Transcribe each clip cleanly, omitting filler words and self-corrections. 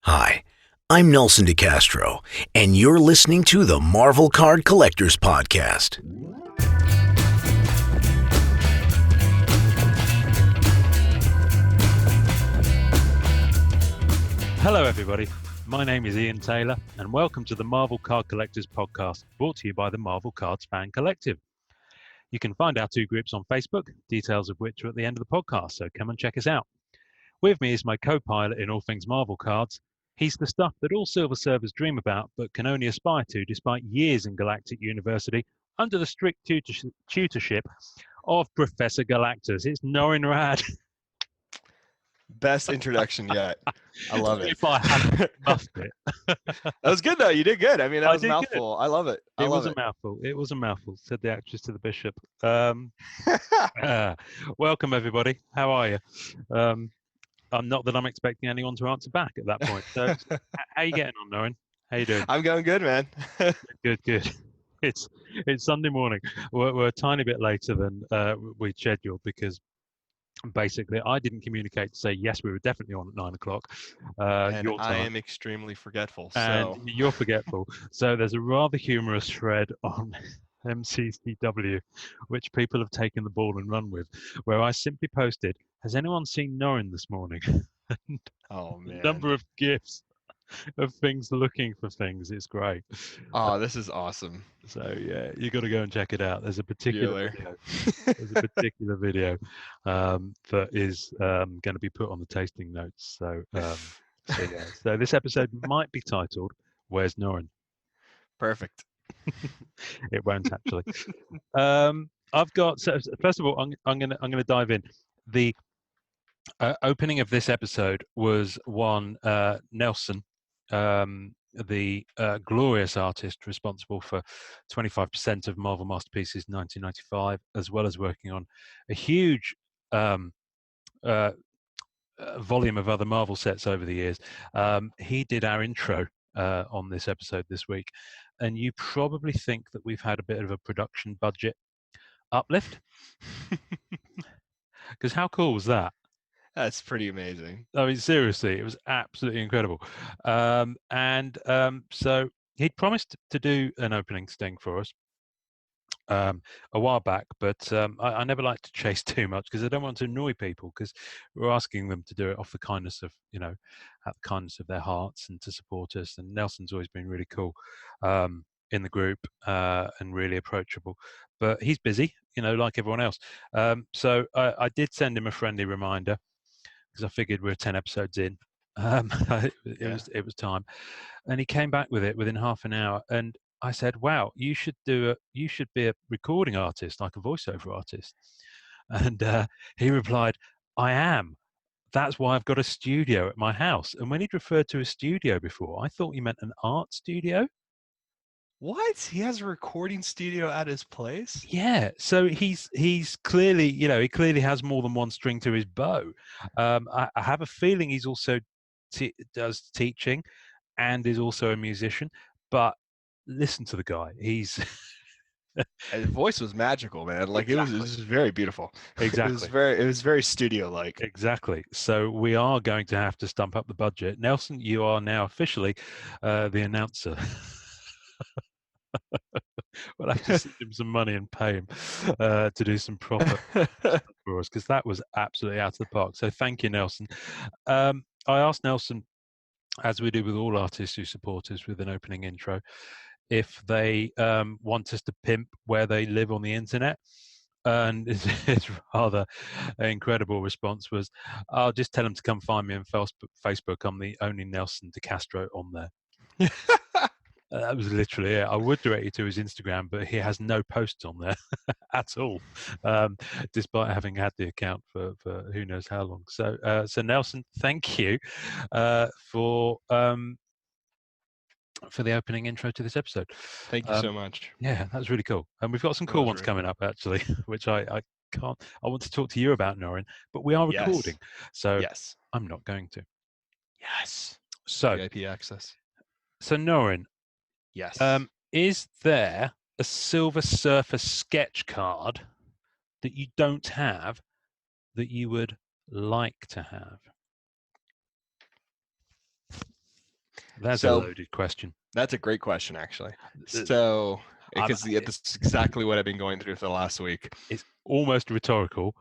Hi, I'm Nelson DeCastro, and you're listening to the Marvel Card Collectors Podcast. Hello, everybody. My name is Ian Taylor, and welcome to the Marvel Card Collectors Podcast, brought to you by the Marvel Cards Fan Collective. You can find our two groups on Facebook, details of which are at the end of the podcast, so come and check us out. With me is my co-pilot in all things Marvel cards. He's the stuff that all Silver Surfers dream about, but can only aspire to despite years in Galactic University under the strict tutorship of Professor Galactus. It's Norrin Rad. Best introduction yet. I love it. If I hadn't muffed it. That was good though. You did good. I mean, that was a mouthful. Good. I love it. It was a mouthful. It was a mouthful, said the actress to the bishop. Welcome, everybody. How are you? Not that I'm expecting anyone to answer back at that point. So, how you getting on, Norrin? How you doing? I'm going good, man. Good. It's Sunday morning. We're a tiny bit later than we scheduled because basically I didn't communicate to say yes, we were definitely on at 9 o'clock. And I am extremely forgetful. And you're forgetful. So there's a rather humorous thread on MCCW, which people have taken the ball and run with, where I simply posted, "Has anyone seen Norrin this morning?" And oh man, the number of GIFs of things looking for things is great. Oh, this is awesome. So yeah, you got to go and check it out. There's a particular video that is going to be put on the tasting notes. So so this episode might be titled "Where's Norrin?" Perfect. It won't actually. I've got. So first of all, I'm gonna dive in. The opening of this episode was one Nelson, the glorious artist responsible for 25% of Marvel Masterpieces 1995, as well as working on a huge volume of other Marvel sets over the years. He did our intro on this episode this week, and you probably think that we've had a bit of a production budget uplift, because how cool was that? That's pretty amazing. I mean, seriously, it was absolutely incredible. So he'd promised to do an opening sting for us a while back, but I never like to chase too much because I don't want to annoy people, because we're asking them to do it off the kindness of, out the kindness of their hearts and to support us. And Nelson's always been really cool in the group and really approachable, but he's busy, like everyone else. So I did send him a friendly reminder, because I figured we're 10 episodes in. It was time, and he came back with it within half an hour. And I said, "Wow, you should be a recording artist, like a voiceover artist." And he replied, "I am. That's why I've got a studio at my house." And when he'd referred to a studio before, I thought he meant an art studio. What? He has a recording studio at his place? Yeah. So he's clearly, he clearly has more than one string to his bow. I have a feeling he's also does teaching and is also a musician. But listen to the guy. His voice was magical, man. Like exactly. It was very beautiful. Exactly. It was very studio-like. Exactly. So we are going to have to stump up the budget. Nelson, you are now officially the announcer. We'll have to send him some money and pay him to do some proper stuff for us, because that was absolutely out of the park. So thank you, Nelson. I asked Nelson, as we do with all artists who support us with an opening intro, if they want us to pimp where they live on the internet. And his rather incredible response was, "I'll just tell them to come find me on Facebook. I'm the only Nelson DeCastro on there." That was literally it. I would direct you to his Instagram, but he has no posts on there at all, despite having had the account for who knows how long. So Nelson, thank you for the opening intro to this episode. Thank you so much. Yeah, that was really cool. And we've got some cool ones coming up, actually, which I want to talk to you about, Norrin, but we are recording, so yes, I'm not going to. Yes. So VIP access. So Norrin. Yes. Is there a Silver Surfer sketch card that you don't have that you would like to have? That's a So loaded question. that's a great question, actually. Uh, So, I'm- because that's exactly what I've been going through for the last week. It's almost rhetorical,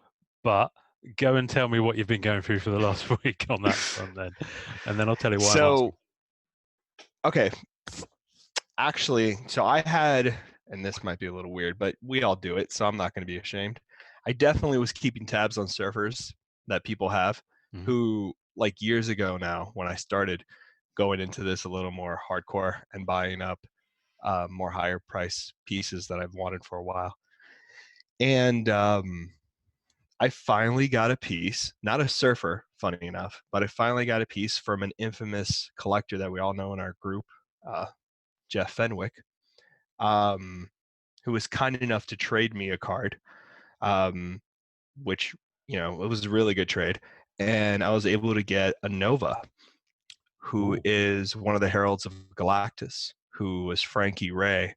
but go and tell me what you've been going through for the last week on that front, and then I'll tell you why I'm asking. So, okay, actually, so I had, and this might be a little weird, but we all do it, so I'm not going to be ashamed. I definitely was keeping tabs on surfers that people have Mhm. who, like years ago now, when I started going into this a little more hardcore and buying up more higher price pieces that I've wanted for a while. And I finally got a piece, not a surfer, funny enough, but I finally got a piece from an infamous collector that we all know in our group, Jeff Fenwick, who was kind enough to trade me a card, which, you know, it was a really good trade. And I was able to get a Nova, who Ooh. is one of the Heralds of Galactus, who was Frankie Ray.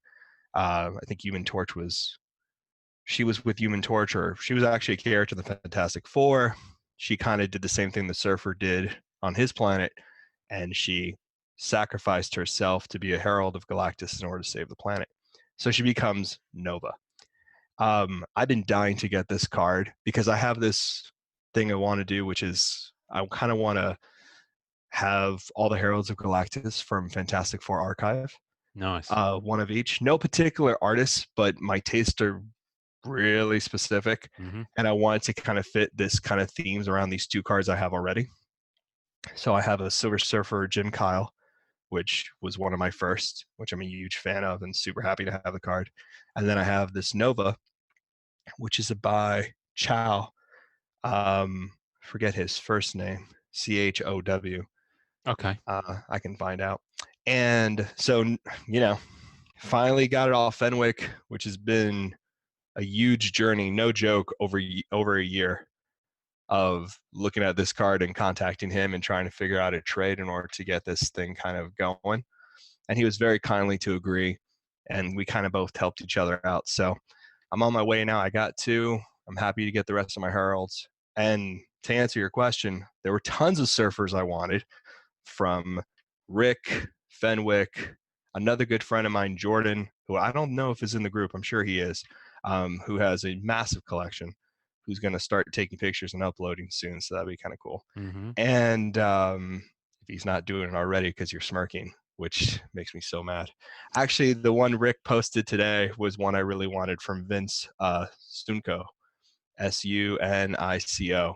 I think Human Torch was, she was with Human Torch, or she was actually a character in the Fantastic Four. She kind of did the same thing the Surfer did on his planet, and she sacrificed herself to be a Herald of Galactus in order to save the planet. So she becomes Nova. I've been dying to get this card because I have this thing I want to do, which is I kind of want to have all the Heralds of Galactus from Fantastic Four Archive, Nice. one of each. No particular artists, but my tastes are really specific, hmm and I wanted to kind of fit this kind of themes around these two cards I have already. So I have a Silver Surfer Jim Kyle, which was one of my first, which I'm a huge fan of and super happy to have the card. And then I have this Nova, which is by Chow. Forget his first name, Chow. Okay. I can find out. And so, you know, finally got it off Fenwick, which has been a huge journey, no joke, over a year of looking at this card and contacting him and trying to figure out a trade in order to get this thing kind of going. And he was very kindly to agree, and we kind of both helped each other out. So I'm on my way now. I got two. I'm happy to get the rest of my Heralds. And to answer your question, there were tons of surfers I wanted, from Rick, Fenwick, another good friend of mine, Jordan, who I don't know if is in the group. I'm sure he is, who has a massive collection, who's going to start taking pictures and uploading soon. So that'd be kind of cool. hmm And if he's not doing it already, because you're smirking, which makes me so mad. Actually, the one Rick posted today was one I really wanted from Vince Stunco, Sunico,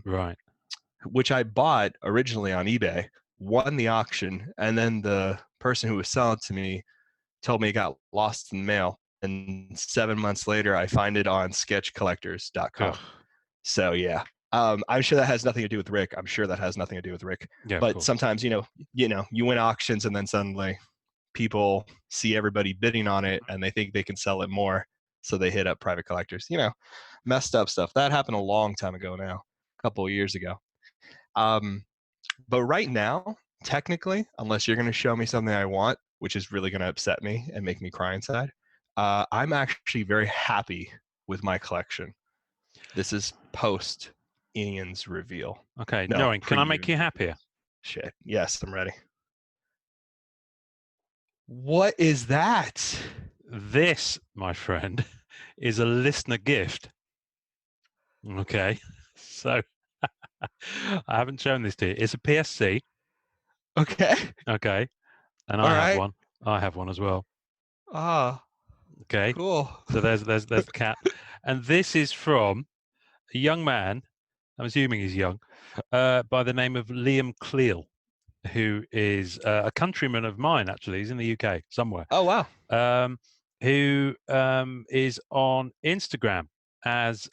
Right. which I bought originally on eBay, won the auction, and then the person who was selling to me told me it got lost in the mail. And 7 months later, I find it on sketchcollectors.com. Ugh. So yeah, I'm sure that has nothing to do with Rick. I'm sure that has nothing to do with Rick. Yeah, of But course. sometimes, you win auctions and then suddenly people see everybody bidding on it and they think they can sell it more. So they hit up private collectors, messed up stuff. That happened a long time ago now, a couple of years ago. But right now, technically, unless you're going to show me something I want, which is really going to upset me and make me cry inside, I'm actually very happy with my collection. This is post Ian's reveal. Okay. No, Knowing, can I make you pre-Ian's happier? reveal. Shit. Yes, I'm ready. What is that? This, my friend, is a listener gift. Okay. So I haven't shown this to you. It's a PSC. Okay. Okay. And All I have right. one. I have one as well. Ah, Okay. cool. So there's the cat. And this is from a young man, I'm assuming he's young, by the name of Liam Cleal, who is a countryman of mine, actually. He's in the UK somewhere. Oh, wow. Who is on Instagram as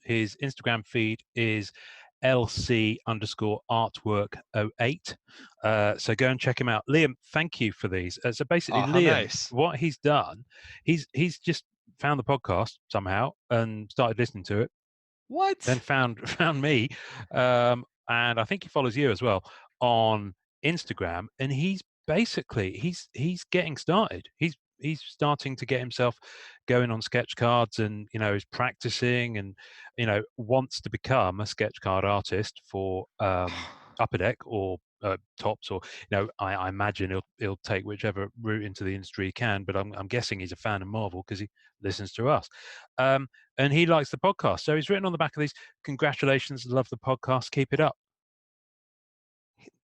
his Instagram feed is LC_artwork08. So go and check him out. Liam, thank you for these. So basically, Oh, how Liam, nice. what he's done, he's just found the podcast somehow and started listening to it. What? Then found me, and I think he follows you as well on Instagram. And he's basically he's getting started. He's starting to get himself going on sketch cards, and he's practicing, and wants to become a sketch card artist for Upper Deck or tops, or I imagine he'll take whichever route into the industry he can. But I'm guessing he's a fan of Marvel because he listens to us, and he likes the podcast. So he's written on the back of these, "Congratulations, love the podcast, keep it up."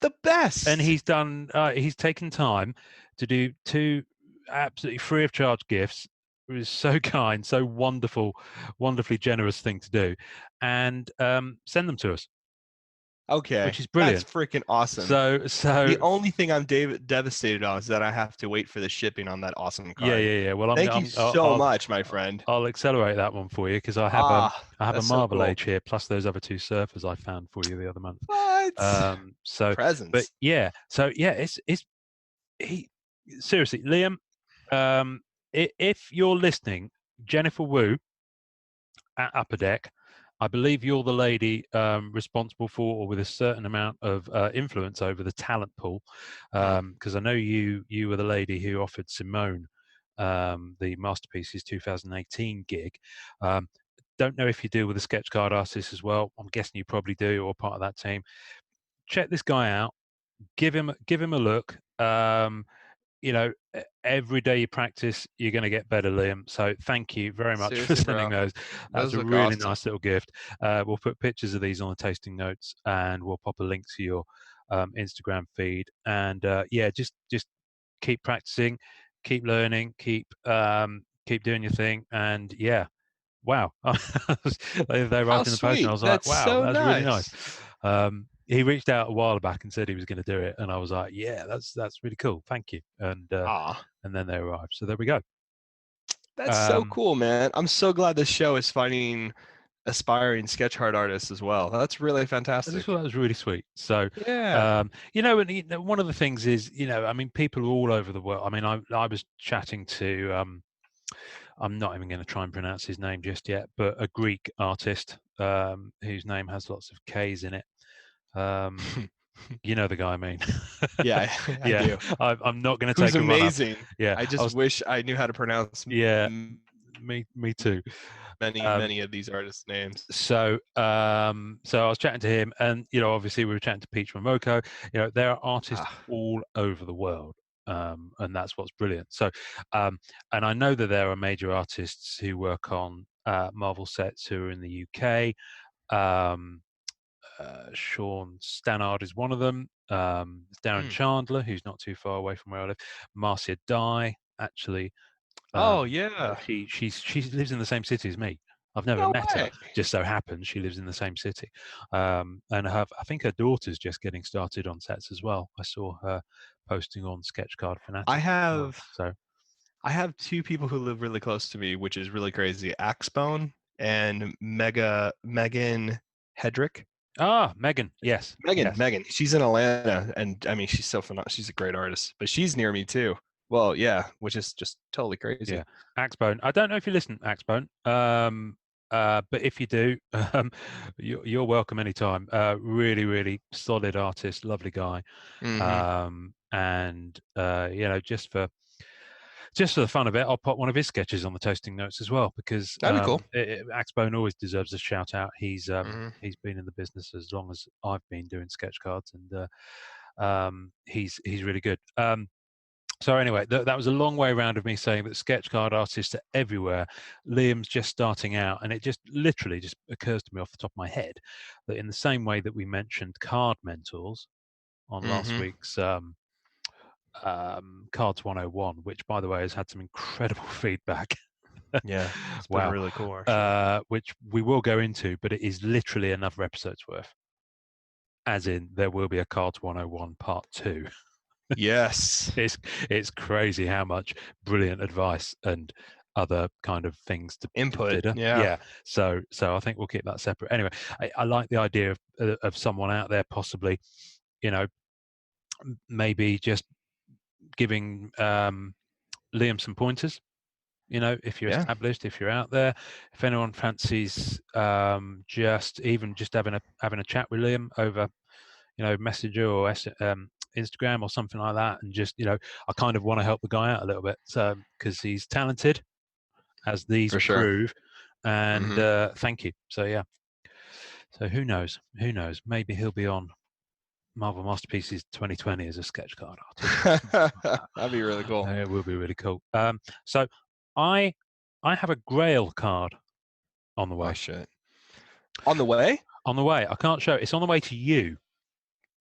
The best. And he's done. He's taken time to do 2 absolutely free of charge gifts. It was so kind, so wonderfully generous thing to do, and send them to us, Okay, which is brilliant. That's freaking awesome. So the only thing I'm devastated on is that I have to wait for the shipping on that awesome card. yeah. Well, thank you so much, my friend. I'll accelerate that one for you because I have a Marvel Age here, plus those other 2 surfers I found for you the other month. What? Presents. But yeah, he seriously, Liam. If you're listening, Jennifer Wu at Upper Deck, I believe you're the lady responsible for, or with a certain amount of influence over the talent pool, because I know you were the lady who offered Simone the Masterpieces 2018 gig. Don't know if you deal with the sketch card artists as well. I'm guessing you probably do, or part of that team. Check this guy out. Give him a look. Every day you practice, you're going to get better, Liam. So thank you very much for sending those. That's a really nice little gift. We'll put pictures of these on the tasting notes, and we'll pop a link to your Instagram feed. And just keep practicing, keep learning, keep doing your thing. And yeah, wow, they wrote in the post, and I was like, wow, so that's nice. really nice. He reached out a while back and said he was going to do it, and I was like, "Yeah, that's really cool. Thank you." And then they arrived. So there we go. That's so cool, man. I'm so glad this show is finding aspiring sketch art artists as well. That's really fantastic. I just thought that was really sweet. So yeah, one of the things is, I mean, people all over the world. I mean, I was chatting to. I'm not even going to try and pronounce his name just yet, but a Greek artist whose name has lots of K's in it. You know the guy I mean. Yeah, I do. I'm not going to take Who's amazing. Yeah, I just wish I knew how to pronounce. Yeah, me too. Many of these artists' names. So I was chatting to him, and obviously we were chatting to Peach Momoko. There are artists all over the world, and that's what's brilliant. So, and I know that there are major artists who work on Marvel sets who are in the UK. Sean Stannard is one of them. Darren Chandler, who's not too far away from where I live. Marcia Dye, actually. She lives in the same city as me. I've never met her. Just so happens she lives in the same city, and I think her daughter's just getting started on sets as well. I saw her posting on Sketchcard Fanatic. I have 2 people who live really close to me, which is really crazy. Axbone and Megan Hedrick. Megan, yes. Megan. She's in Atlanta, and I mean, she's so phenomenal. She's a great artist, but she's near me too. Well, yeah, which is just totally crazy. Yeah, Axbone. I don't know if you listen, Axbone, but if you do, you're welcome anytime. Really, really solid artist, lovely guy, and just for the fun of it, I'll put one of his sketches on the toasting notes as well, because that'd be cool. Axbone always deserves a shout out. He's been in the business as long as I've been doing sketch cards, and he's really good. So anyway, that was a long way around of me saying that sketch card artists are everywhere. Liam's just starting out, and it just literally just occurs to me off the top of my head that in the same way that we mentioned card mentors on last week's Cards 101, which by the way has had some incredible feedback. Yeah, it's been really cool. Which we will go into, but it is literally another episode's worth. As in, there will be a Cards 101 Part 2. Yes, it's crazy how much brilliant advice and other kind of things to input. Consider. Yeah. So I think we'll keep that separate. Anyway, I like the idea of someone out there possibly, maybe just giving Liam some pointers. If you're established, if you're out there, if anyone fancies just having a chat with Liam over, Messenger or Instagram or something like that, and just I kind of want to help the guy out a little bit, because he's talented, as these prove, and thank you. So yeah. So who knows? Maybe he'll be on Marvel Masterpieces 2020 as a sketch card artist. That'd be really cool. It will be really cool. So I have a Grail card on the way. Oh shit! On the way? On the way. I can't show it. It's on the way to you.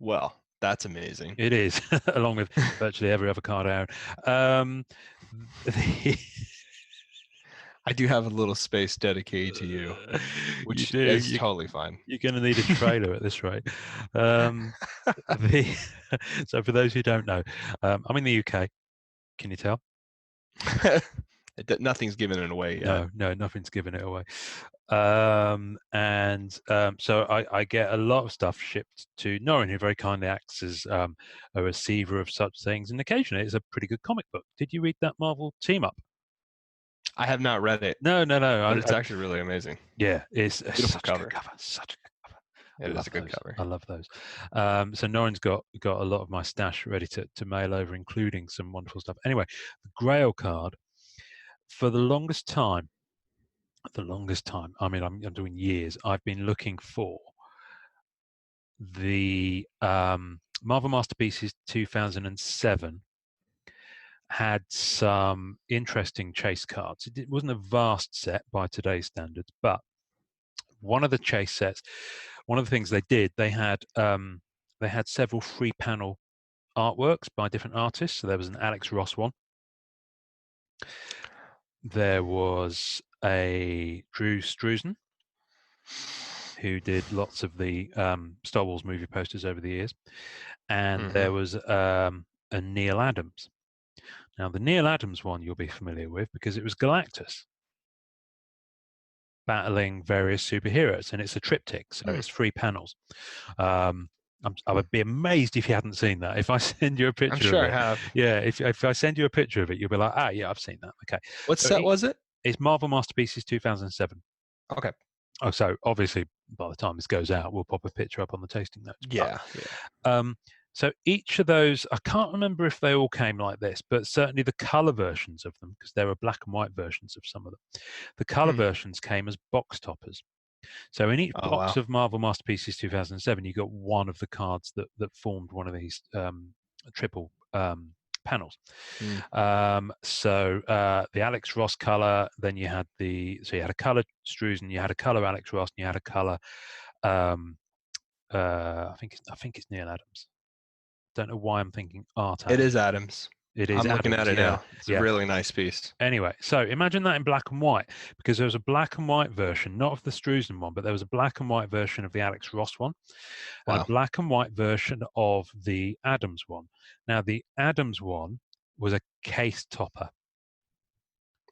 Well, that's amazing. It is, along with virtually every other card Aaron. I do have a little space dedicated to you, which you do. is totally fine. You're going to need a trailer at this rate. So for those who don't know, I'm in the UK. Can you tell? Nothing's given it away yet. No, nothing's given it away. So I get a lot of stuff shipped to Norrin, who very kindly acts as a receiver of such things, and occasionally it's a pretty good comic book. Did you read that Marvel Team Up? I have not read it. No. But it's actually really amazing. Yeah, it's beautiful such cover. A good cover. Such a good cover. It is a good cover. I love those. So Norrin's got a lot of my stash ready to mail over, including some wonderful stuff. Anyway, the Grail card, for the longest time, I mean, I'm doing years, I've been looking for the Marvel Masterpieces 2007 had some interesting chase cards. It wasn't a vast set by today's standards, but one of the chase sets, one of the things they did, they had several free panel artworks by different artists. So there was an Alex Ross one. There was a Drew Struzan, who did lots of the Star Wars movie posters over the years. And there was a Neil Adams. Now, the Neil Adams one you'll be familiar with because it was Galactus battling various superheroes, and it's a triptych, so it's 3 panels. I would be amazed if you hadn't seen that. If I send you a picture I'm sure of it, I have. Yeah, if I send you a picture of it, you'll be like, yeah, I've seen that. Okay. What set was it? It's Marvel Masterpieces 2007. Okay. Oh, so obviously by the time this goes out, we'll pop a picture up on the tasting notes. Yeah. So each of those, I can't remember if they all came like this, but certainly the color versions of them, because there were black and white versions of some of them, the color versions came as box toppers. So in each box of Marvel Masterpieces 2007, you got one of the cards that formed one of these triple panels. So the Alex Ross color, then you had you had a color Struzan, you had a color Alex Ross, and you had a color I think it's Neil Adams. Don't know why I'm thinking Art Adams. It is Adams. It is. I'm looking Adams, at it now. It's a really nice piece. Anyway, so imagine that in black and white, because there was a black and white version, not of the Struzan one, but there was a black and white version of the Alex Ross one, and a black and white version of the Adams one. Now, the Adams one was a case topper.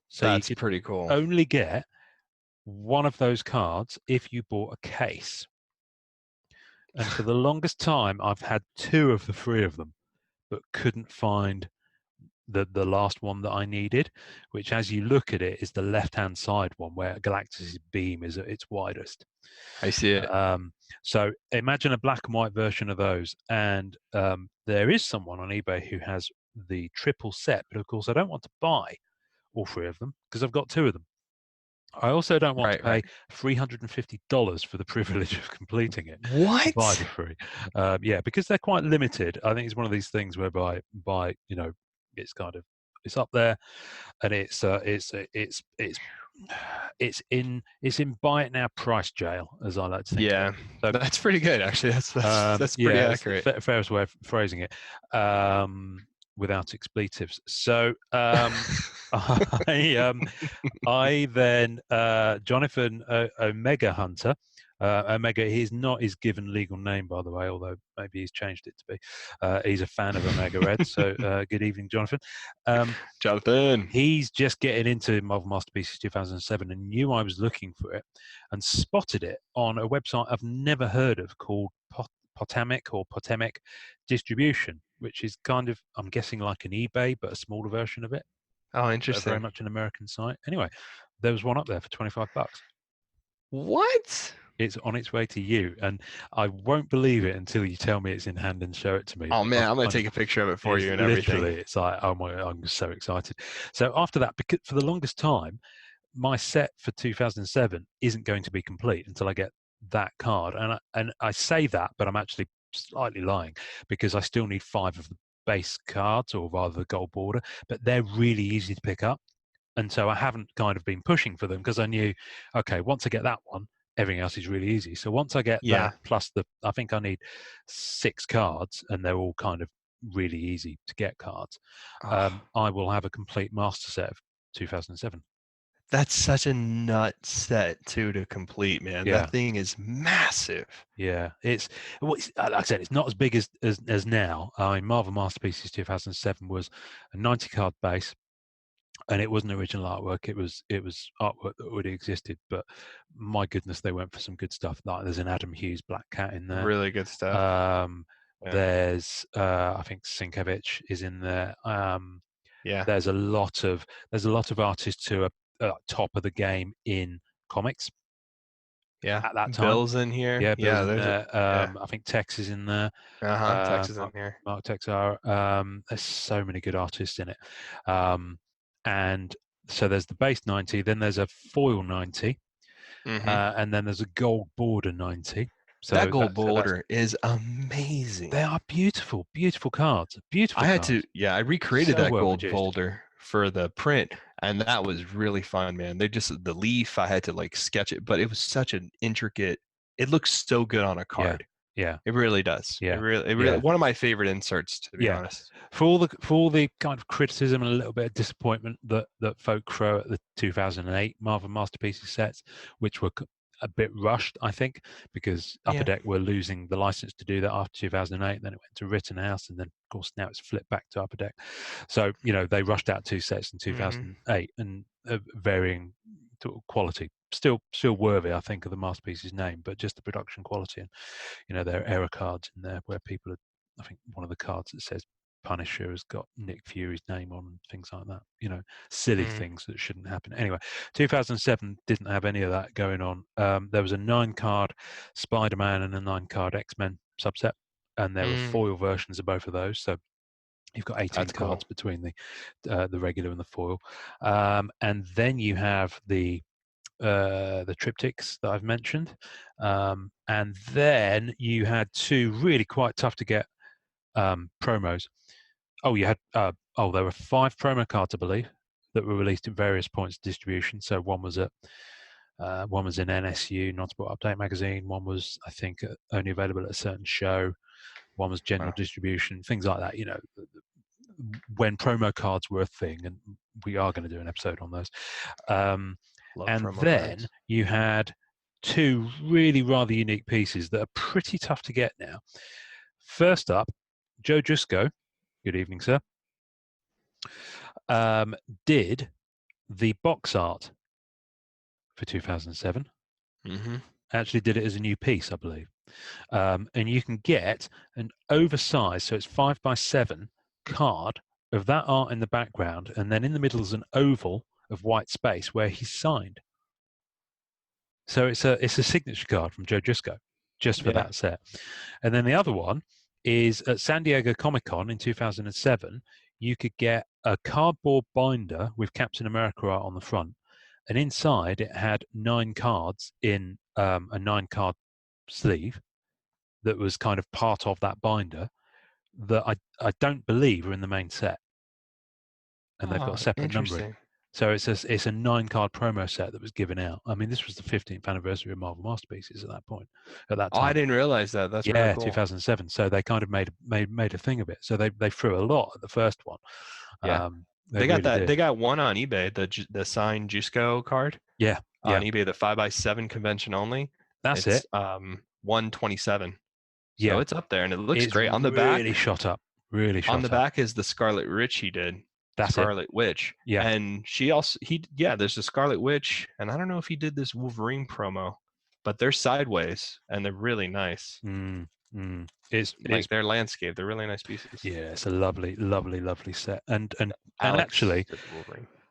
So that's you could pretty cool. Only get one of those cards if you bought a case. And for the longest time, I've had 2 of the 3 of them, but couldn't find the last one that I needed, which, as you look at it, is the left-hand side one where Galactus's beam is at its widest. I see it. So imagine a black and white version of those, and there is someone on eBay who has the triple set, but of course I don't want to buy all 3 of them because I've got 2 of them. I also don't want to pay $350 for the privilege of completing it. What? Buy the 3. Yeah, because they're quite limited. I think it's one of these things whereby it's up there, and it's in buy it now price jail, as I like to think. Yeah, so, that's pretty good actually. That's pretty accurate. That's the fairest way of phrasing it. Without expletives. So I then Jonathan Omega Hunter. Omega, he's not his given legal name, by the way, although maybe he's changed it to be. He's a fan of Omega Red, so good evening, Jonathan. Jonathan. He's just getting into Marvel Masterpieces 2007 and knew I was looking for it and spotted it on a website I've never heard of called Potamic Distribution, which is kind of, I'm guessing, like an eBay, but a smaller version of it. Oh, interesting. Very much an American site. Anyway, there was one up there for $25. What? It's on its way to you, and I won't believe it until you tell me it's in hand and show it to me. Oh man, I'm going to take a picture of it for you and everything. It's like, oh my, I'm so excited. So after that, because for the longest time, my set for 2007 isn't going to be complete until I get that card, and I say that, but I'm actually slightly lying because I still need 5 of the base cards, or rather the gold border, but they're really easy to pick up. And so I haven't kind of been pushing for them because I knew, okay, once I get that one, everything else is really easy. So once I get Yeah. that, plus I think I need 6 cards, and they're all kind of really easy to get cards. Oh, I will have a complete master set of 2007. that's such a nut set too to complete, man. Yeah. That thing is massive. Yeah, like I said, it's not as big as now. I mean, Marvel Masterpieces 2007 was a 90 card base, and it wasn't original artwork. It was artwork that already existed. But my goodness, they went for some good stuff. Like there's an Adam Hughes Black Cat in there. Really good stuff. Yeah. There's I think Sienkiewicz is in there. Yeah. There's a lot of artists who are top of the game in comics Yeah. at that time. Bill's in here. Yeah, Bill's in there's there. yeah. I think Tex is in there. Texas in here. Mark Texar. There's so many good artists in it. And so there's the base 90, then there's a foil 90, and then there's a gold border 90. So that gold border is amazing. They are beautiful, beautiful cards. Beautiful. I recreated So that well gold produced. folder for the print, and that was really fun, man. The leaf, I had to like sketch it, but it was such an intricate. It looks so good on a card. Yeah, it really does. Yeah, it really one of my favorite inserts, to be honest. For all the kind of criticism and a little bit of disappointment that folk throw at the 2008 Marvel Masterpieces sets, which were a bit rushed, I think, because Upper Deck were losing the license to do that after 2008. Then it went to Rittenhouse, and then of course now it's flipped back to Upper Deck. So they rushed out 2 sets in 2008 and varying quality. Still worthy, I think, of the Masterpieces name, but just the production quality, and there are error cards in there where people are. I think one of the cards that says Punisher has got Nick Fury's name on, and things like that. Silly things that shouldn't happen. Anyway, 2007 didn't have any of that going on. There was a 9-card Spider-Man and a 9-card X-Men subset, and there were foil versions of both of those. So you've got 18 cards between the regular and the foil, and then you have the triptychs that I've mentioned, and then you had 2 really quite tough to get promos. You had there were 5 promo cards, I believe, that were released at various points of distribution. So one was in NSU, Non-Sport Update magazine. One was, I think, only available at a certain show. One was general distribution, things like that. When promo cards were a thing, and we are going to do an episode on those. And then cards. You had 2 really rather unique pieces that are pretty tough to get now. First up, Joe Jusko, good evening, sir, did the box art for 2007. Actually did it as a new piece, I believe. And you can get an oversized, so it's 5x7 card of that art in the background, and then in the middle is an oval of white space where he's signed. So it's a signature card from Joe Jusko, just for that set. And then the other one is at San Diego Comic-Con in 2007, you could get a cardboard binder with Captain America art on the front, and inside it had 9 cards in a 9-card sleeve that was kind of part of that binder that I don't believe are in the main set, and they've got a separate numbering. So it's a 9-card promo set that was given out. I mean, this was the 15th anniversary of Marvel Masterpieces at that point. At that time, I didn't realize that. That's really cool. 2007. So they kind of made a thing of it. So they threw a lot at the first one. Yeah, they got that. Did. They got one on eBay. The signed Jusko card. Yeah, on eBay, the 5x7 convention only. That's it. 127. So it's up there, and it looks great. On the back, really shot up. Really shot up. On the back is the Scarlet Witch he did. That's Scarlet Witch. Yeah. And there's the Scarlet Witch, and I don't know if he did this Wolverine promo, but they're sideways and they're really nice. It's their landscape. They're really nice pieces. Yeah, it's a lovely, lovely, lovely set. And actually,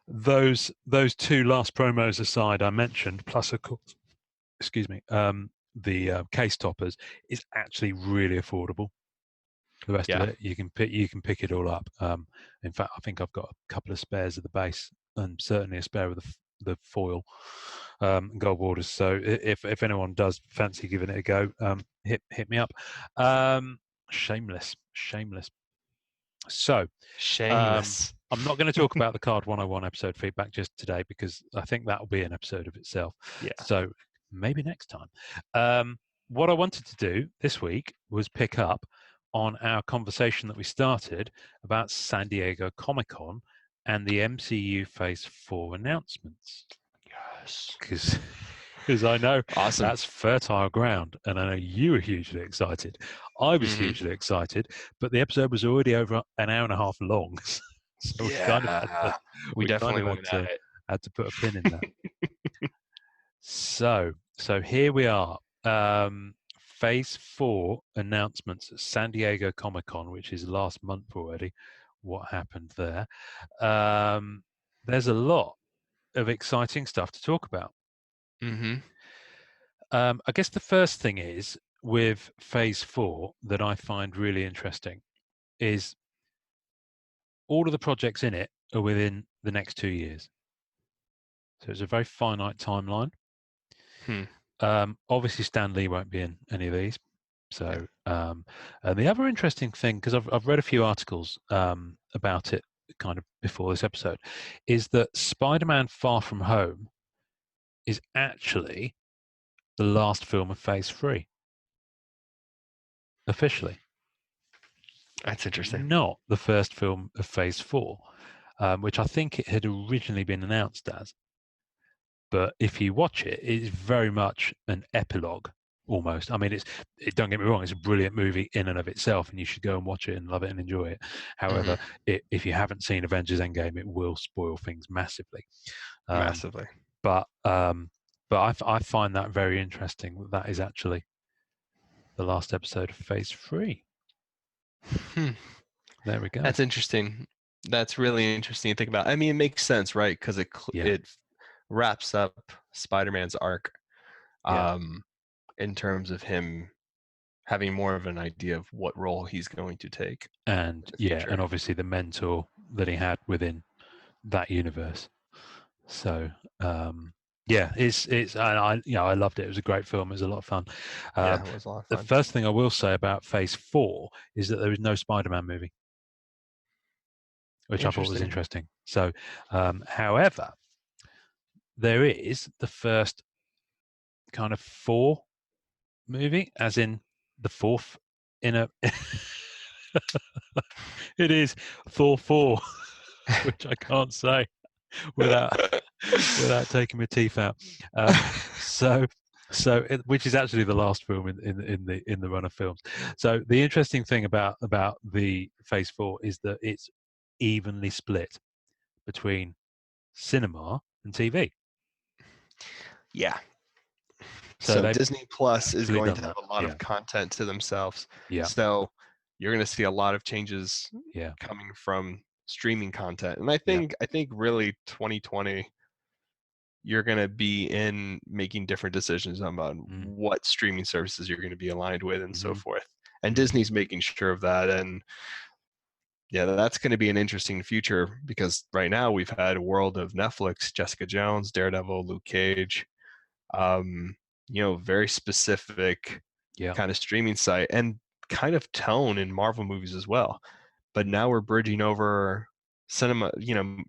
those 2 last promos aside I mentioned, plus of course, the case toppers is actually really affordable. The rest of it, you can pick it all up. In fact, I think I've got a couple of spares of the base, and certainly a spare of the foil gold borders. So if anyone does fancy giving it a go, hit me up. Shameless. So Shameless. I'm not going to talk about the Card 101 episode feedback just today because I think that will be an episode of itself. Yeah. So maybe next time. What I wanted to do this week was pick up on our conversation that we started about San Diego Comic-Con and the MCU Phase 4 announcements. Yes. Because I know Awesome. that's fertile ground, and I know you were hugely excited. I was hugely excited, but the episode was already over an hour and a half long. So we definitely had to put a pin in that. So here we are. Phase 4 announcements at San Diego Comic-Con, which is last month already. What happened there? There's a lot of exciting stuff to talk about. I guess the first thing is with Phase 4 that I find really interesting is all of the projects in it are within the next 2 years. So it's a very finite timeline. Obviously, Stan Lee won't be in any of these. So, and the other interesting thing, because I've read a few articles about it kind of before this episode, is that Spider-Man Far From Home is actually the last film of Phase 3. Officially. That's interesting. Not the first film of Phase 4, which I think it had originally been announced as. But if you watch it, it's very much an epilogue, almost. I mean, don't get me wrong, it's a brilliant movie in and of itself, and you should go and watch it and love it and enjoy it. However, if you haven't seen Avengers Endgame, it will spoil things massively. Massively. But I find that very interesting. That is actually the last episode of Phase 3. There we go. That's interesting. That's really interesting to think about. I mean, it makes sense, right? Because it wraps up Spider-Man's arc in terms of him having more of an idea of what role he's going to take. And and obviously the mentor that he had within that universe. So I loved it. It was a great film. It was a lot of fun. It was a lot of fun. The first thing I will say about Phase 4 is that there is no Spider-Man movie, which I thought was interesting. So, however, there is the first kind of 4 movie, as in the fourth in a. It is Thor 4, which I can't say without taking my teeth out. Which is actually the last film in the run of films. So the interesting thing about the Phase 4 is that it's evenly split between cinema and TV. Yeah. So Disney Plus is going to have a lot of content to themselves. Yeah. So you're going to see a lot of changes coming from streaming content. And I think really 2020 you're going to be in making different decisions about what streaming services you're going to be aligned with and so forth. And Disney's making sure of that. And that's going to be an interesting future because right now we've had a world of Netflix, Jessica Jones, Daredevil, Luke Cage, very specific kind of streaming site and kind of tone in Marvel movies as well. But now we're bridging over cinema,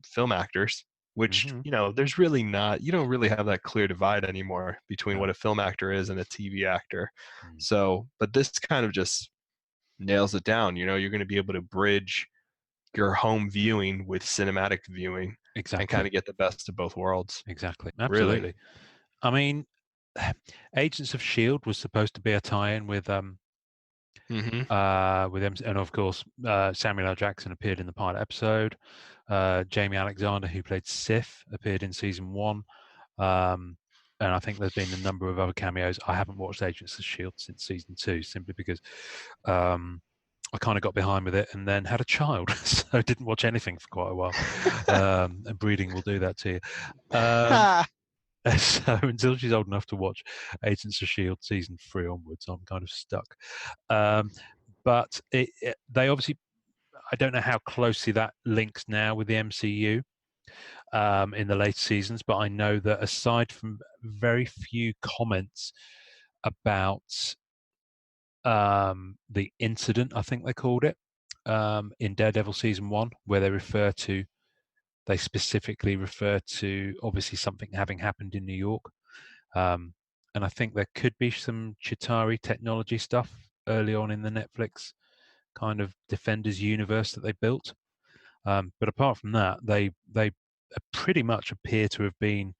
film actors, which, there's really not, you don't really have that clear divide anymore between what a film actor is and a TV actor. So, but this kind of just nails it down. You're going to be able to bridge your home viewing with cinematic viewing and kind of get the best of both worlds. Exactly. Absolutely. Really. I mean, Agents of S.H.I.E.L.D. was supposed to be a tie-in with them, and of course Samuel L. Jackson appeared in the pilot episode. Jamie Alexander, who played Sif, appeared in season 1, and I think there's been a number of other cameos. I haven't watched Agents of S.H.I.E.L.D. since season 2, simply because I kind of got behind with it and then had a child, so I didn't watch anything for quite a while. And breeding will do that to you. So until she's old enough to watch Agents of S.H.I.E.L.D. season 3 onwards, I'm kind of stuck. But they obviously, I don't know how closely that links now with the MCU. in the later seasons, but I know that aside from very few comments about the incident, I think they called it, in Daredevil season 1, where they specifically refer to obviously something having happened in New York. And I think there could be some Chitauri technology stuff early on in the Netflix kind of Defenders universe that they built. But apart from that, they pretty much appear to have been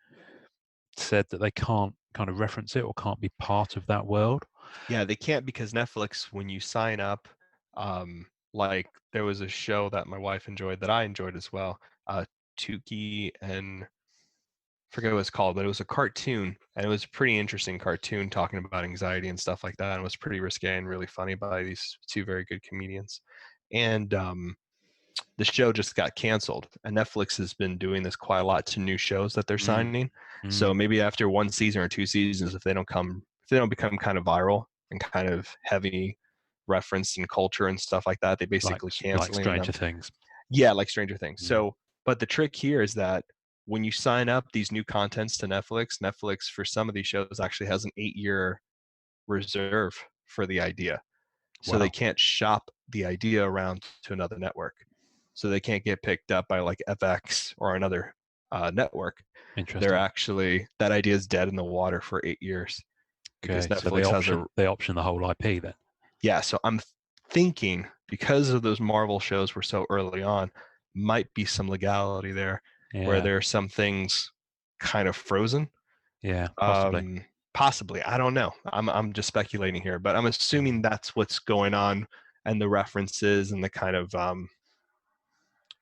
said that they can't kind of reference it or can't be part of that world. Yeah, they can't, because Netflix, when you sign up, like there was a show that my wife enjoyed that I enjoyed as well, Tukey, and forget what it's called, but it was a cartoon, and it was a pretty interesting cartoon talking about anxiety and stuff like that, and it was pretty risque and really funny by these two very good comedians. And the show just got canceled, and Netflix has been doing this quite a lot to new shows that they're signing. So maybe after one season or two seasons, if they don't become kind of viral and kind of heavy referenced in culture and stuff like that, they basically cancel like Stranger Things. Yeah, like Stranger Things. So, but the trick here is that when you sign up these new contents to Netflix for some of these shows actually has an 8-year reserve for the idea. So they can't shop the idea around to another network. So they can't get picked up by like FX or another network. Interesting. They're actually, that idea is dead in the water for 8 years. Okay, so they option the whole IP then. Yeah, so I'm thinking, because of those Marvel shows were so early on, might be some legality there, where there are some things kind of frozen. Yeah, possibly. Possibly, I don't know. I'm just speculating here, but I'm assuming that's what's going on, and the references and the kind of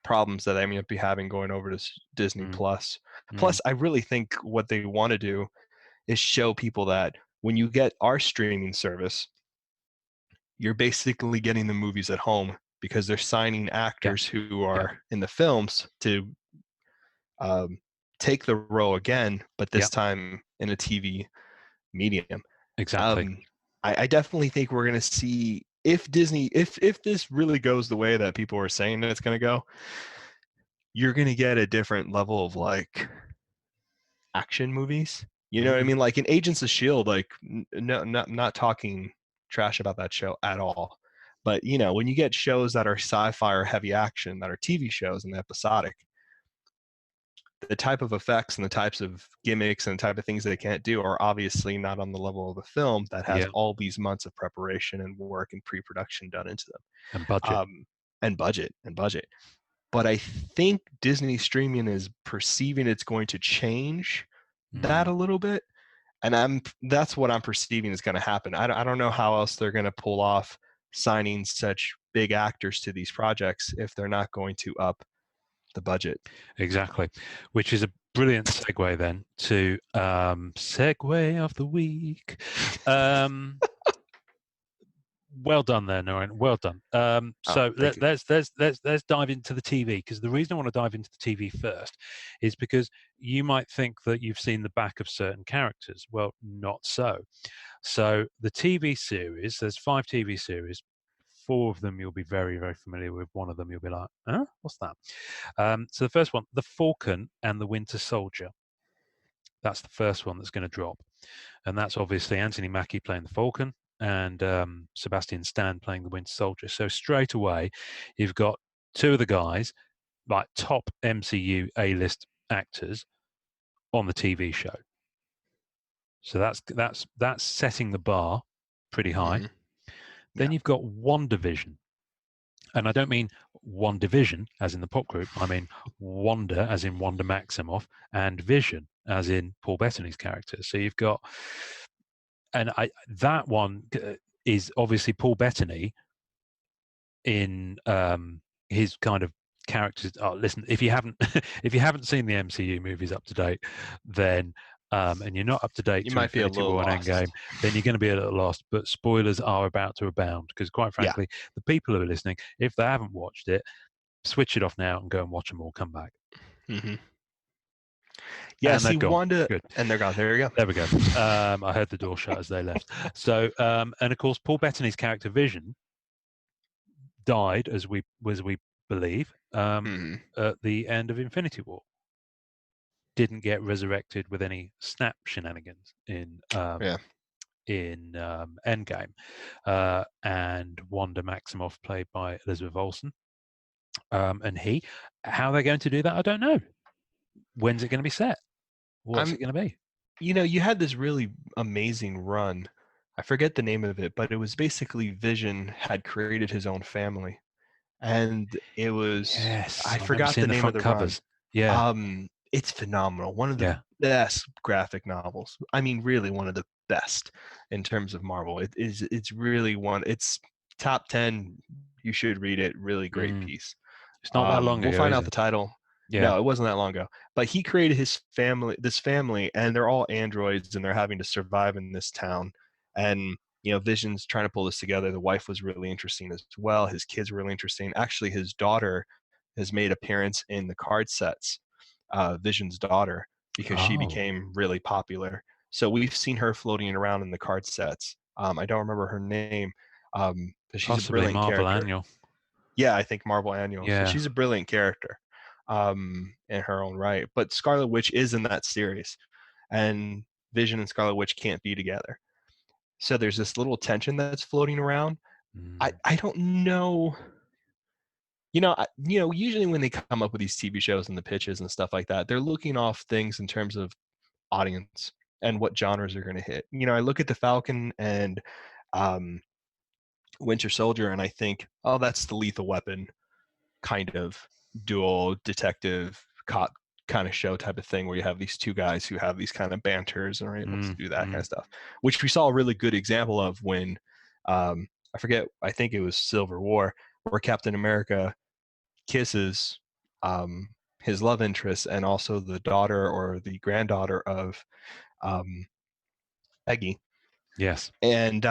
problems that I may be having going over to Disney Plus. Plus, I really think what they want to do is show people that when you get our streaming service, you're basically getting the movies at home, because they're signing actors who are in the films to take the role again, but this time in a TV medium. Exactly. I definitely think we're going to see, if Disney, if this really goes the way that people are saying that it's going to go, you're going to get a different level of like action movies. You know what I mean? Like in Agents of S.H.I.E.L.D., like no, not talking trash about that show at all. But you know, when you get shows that are sci-fi or heavy action, that are TV shows and episodic, the type of effects and the types of gimmicks and the type of things they can't do are obviously not on the level of a film that has all these months of preparation and work and pre-production done into them. And budget. And budget. But I think Disney streaming is perceiving it's going to change that a little bit. And that's what I'm perceiving is going to happen. I don't know how else they're going to pull off signing such big actors to these projects if they're not going to up the budget. Exactly, which is a brilliant segue then to segue of the week. Well done there, Noreen. Well done. So let's dive into the TV, because the reason I want to dive into the TV first is because you might think that you've seen the back of certain characters. Well, not so. So the TV series, there's 5 TV series. 4 of them you'll be very, very familiar with. One of them you'll be like, huh? What's that? So the first one, The Falcon and the Winter Soldier. That's the first one that's going to drop. And that's obviously Anthony Mackie playing the Falcon and Sebastian Stan playing the Winter Soldier. So straight away, you've got 2 of the guys, like top MCU A-list actors, on the TV show. So that's setting the bar pretty high. Then you've got WandaVision. And I don't mean one division, as in the pop group. I mean Wanda, as in Wanda Maximoff, and Vision, as in Paul Bettany's character. So you've got, and that one is obviously Paul Bettany in his kind of characters. Oh, listen, if you haven't seen the MCU movies up to date, then and you're not up to date, you might be a little War and Endgame, then you're going to be a little lost. But spoilers are about to abound, because quite frankly, the people who are listening, if they haven't watched it, switch it off now and go and watch them all. Come back. Yeah, and see, Wanda, and they're gone. There you go. There we go. I heard the door shut as they left. So, and of course, Paul Bettany's character Vision died, as we believe, at the end of Infinity War. didn't get resurrected with any snap shenanigans in Yeah. Endgame, and Wanda Maximoff played by Elizabeth Olsen, and how they're going to do that, I don't know. When's it going to be set? What's I'm it going to be? You had this really amazing run. I forget the name of it, but it was basically Vision had created his own family. And it was Yes, I I remember forgot seeing the the name of front the run. covers. Yeah, It's phenomenal. One of the yeah. best graphic novels. I mean, really one of the best in terms of Marvel. It's really it's top 10. You should read it. Really great Mm. piece. It's not that long We'll ago, find is out it? the title. Yeah. No, it wasn't that long ago. But he created this family, and they're all androids, and they're having to survive in this town. And Vision's trying to pull this together. The wife was really interesting as well. His kids were really interesting. Actually, his daughter has made appearance in the card sets. Vision's daughter, because she Oh, became really popular. So we've seen her floating around in the card sets. I don't remember her name, but she's a possibly brilliant Marvel character. Annual. Yeah, I think Marvel Annual. So Yeah. she's a brilliant character in her own right. But Scarlet Witch is in that series, and Vision and Scarlet Witch can't be together. So there's this little tension that's floating around. Mm. I don't know. Usually when they come up with these TV shows and the pitches and stuff like that, they're looking off things in terms of audience and what genres are going to hit. I look at the Falcon and um, Winter Soldier, and I think, oh, that's the Lethal Weapon kind of dual detective cop kind of show type of thing, where you have these two guys who have these kind of banters and are able to do that kind of stuff, which we saw a really good example of when I forget, I think it was Civil War, where Captain America kisses his love interest and also the daughter or the granddaughter of um, Peggy. Yes. And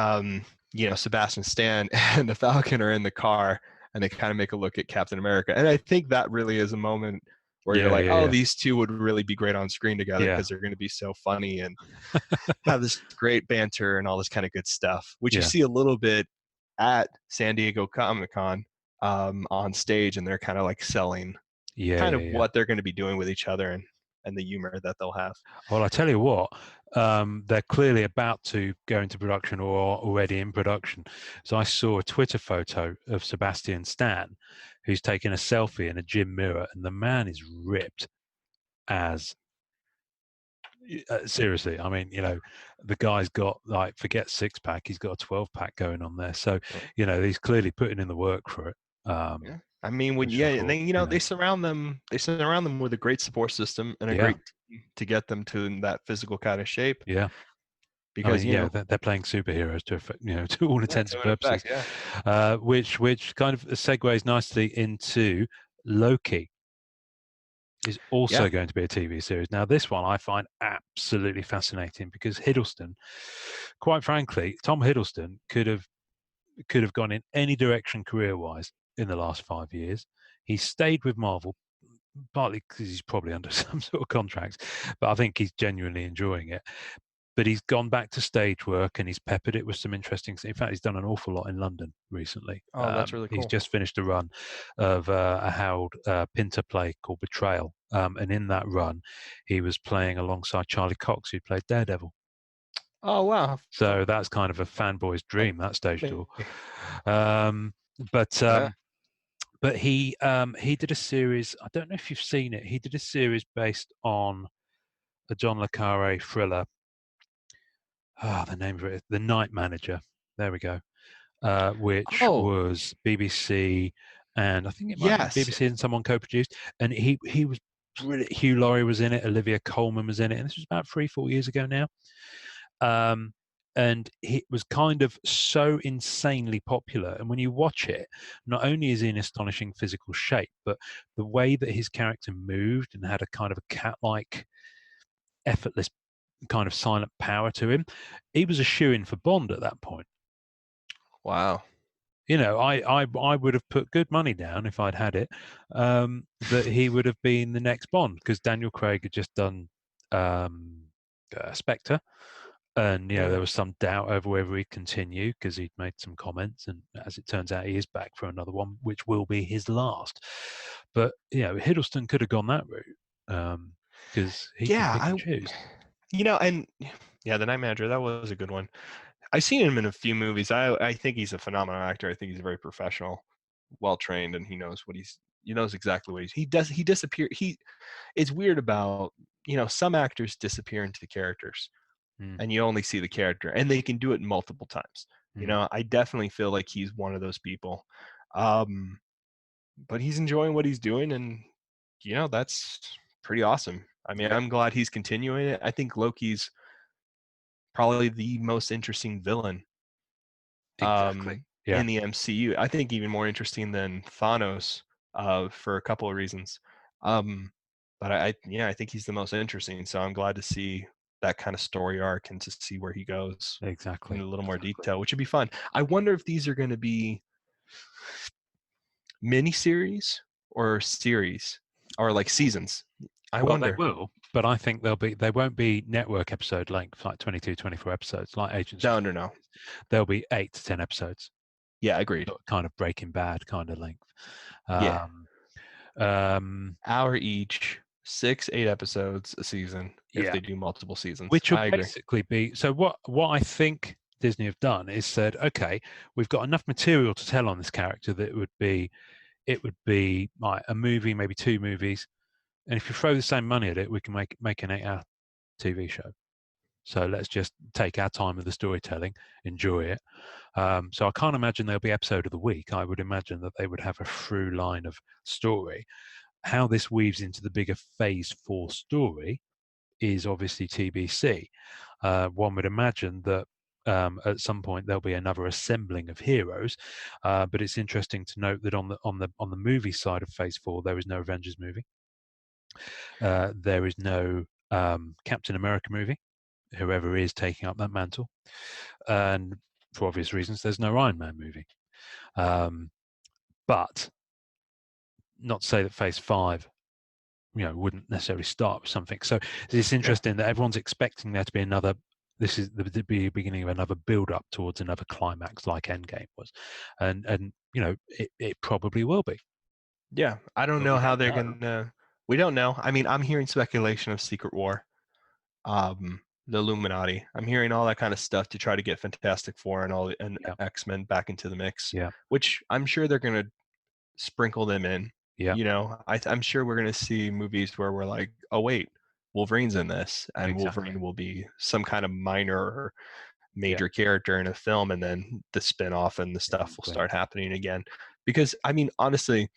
Sebastian Stan and the Falcon are in the car, and they kind of make a look at Captain America. And I think that really is a moment where you're like, oh, Yeah. these two would really be great on screen together, because they're going to be so funny and have this great banter and all this kind of good stuff, which you Yeah. see a little bit at San Diego Comic-Con on stage, and they're kind of like selling kind of what they're going to be doing with each other and the humor that they'll have. Well, I tell you what, they're clearly about to go into production or are already in production. So I saw a Twitter photo of Sebastian Stan, who's taking a selfie in a gym mirror, and the man is ripped as seriously. I mean, the guy's got, like, forget six pack, he's got a 12-pack going on there. So, he's clearly putting in the work for it. Yeah. I mean, and then they surround them with a great support system and a great team to get them to that physical kind of shape. Yeah. Because they're playing superheroes to all intents and purposes. Which kind of segues nicely into Loki. Is also going to be a TV series. Now, this one I find absolutely fascinating, because Hiddleston, quite frankly, Tom Hiddleston could have gone in any direction career-wise in the last 5 years. He stayed with Marvel partly because he's probably under some sort of contracts, but I think he's genuinely enjoying it. But he's gone back to stage work, and he's peppered it with some interesting. In fact, he's done an awful lot in London recently. Oh, that's really cool. He's just finished a run of a Harold Pinter play called Betrayal, and in that run, he was playing alongside Charlie Cox, who played Daredevil. Oh, wow! So that's kind of a fanboy's dream, that stage door. But he did a series. I don't know if you've seen it. He did a series based on a John le Carre thriller. The name of it, The Night Manager. There we go. Which was BBC, and I think it might be BBC and someone co-produced. And he was brilliant. Hugh Laurie was in it. Olivia Colman was in it. And this was about 3-4 years ago now. And it was kind of so insanely popular. And when you watch it, not only is he in astonishing physical shape, but the way that his character moved and had a kind of a cat-like, effortless kind of silent power to him. He was a shoo-in for Bond at that point. Wow. I would have put good money down if I'd had it, that he would have been the next Bond, because Daniel Craig had just done Spectre, and there was some doubt over whether he'd continue, because he'd made some comments, and as it turns out, he is back for another one, which will be his last. But Hiddleston could have gone that route. because he can Yeah, pick and choose. and yeah, the Night Manager, that was a good one. I've seen him in a few movies. I think he's a phenomenal actor. I think he's very professional, well trained, and he knows he knows exactly what he disappear. It's weird about, some actors disappear into characters Mm, and you only see the character, and they can do it multiple times. mm, I definitely feel like he's one of those people. Um, but he's enjoying what he's doing, and that's pretty awesome. I mean, yeah, I'm glad he's continuing it. I think Loki's probably the most interesting villain exactly. Yeah, in the MCU. I think even more interesting than Thanos, for a couple of reasons. Um, but I think he's the most interesting. So I'm glad to see that kind of story arc and to see where he goes in exactly. a little more Exactly. detail, which would be fun. I wonder if these are going to be miniseries or series or like seasons. I Well, they wonder. will, but I think they won't be network episode length, like 22, 24 episodes, like Agents of No, no, Shield no. is. They'll be 8 to 10 episodes, Yeah, agreed. sort of kind of Breaking Bad kind of length. Yeah, Um, um, hour each, 6, 8 episodes a season if yeah, they do multiple seasons. which will I agree. basically be so. What I think Disney have done is said, okay, we've got enough material to tell on this character that it would be like a movie, maybe 2 movies, and if you throw the same money at it, we can make an 8-hour TV show. So let's just take our time with the storytelling, enjoy it. So I can't imagine there'll be episode of the week. I would imagine that they would have a through line of story. How this weaves into the bigger Phase 4 story is obviously TBC. One would imagine that at some point there'll be another assembling of heroes, but it's interesting to note that on the movie side of Phase 4 there is no Avengers movie. There is no Captain America movie, whoever is taking up that mantle, and for obvious reasons, there's no Iron Man movie. But not to say that Phase 5, wouldn't necessarily start with something. So it's Yeah. interesting that everyone's expecting there to be another. This is the beginning of another build-up towards another climax, like Endgame was, and it probably will be, Yeah. I don't but know we how don't they're know. gonna. We don't know. I mean, I'm hearing speculation of Secret War, the Illuminati. I'm hearing all that kind of stuff to try to get Fantastic Four and Yeah, X-Men back into the mix, yeah, which I'm sure they're gonna sprinkle them in. yeah, I'm sure we're gonna see movies where we're like, oh wait, Wolverine's in this, and exactly. Wolverine will be some kind of minor or Yeah, major character in a film, and then the spin-off and the stuff will exactly. start happening again. Because I mean, honestly,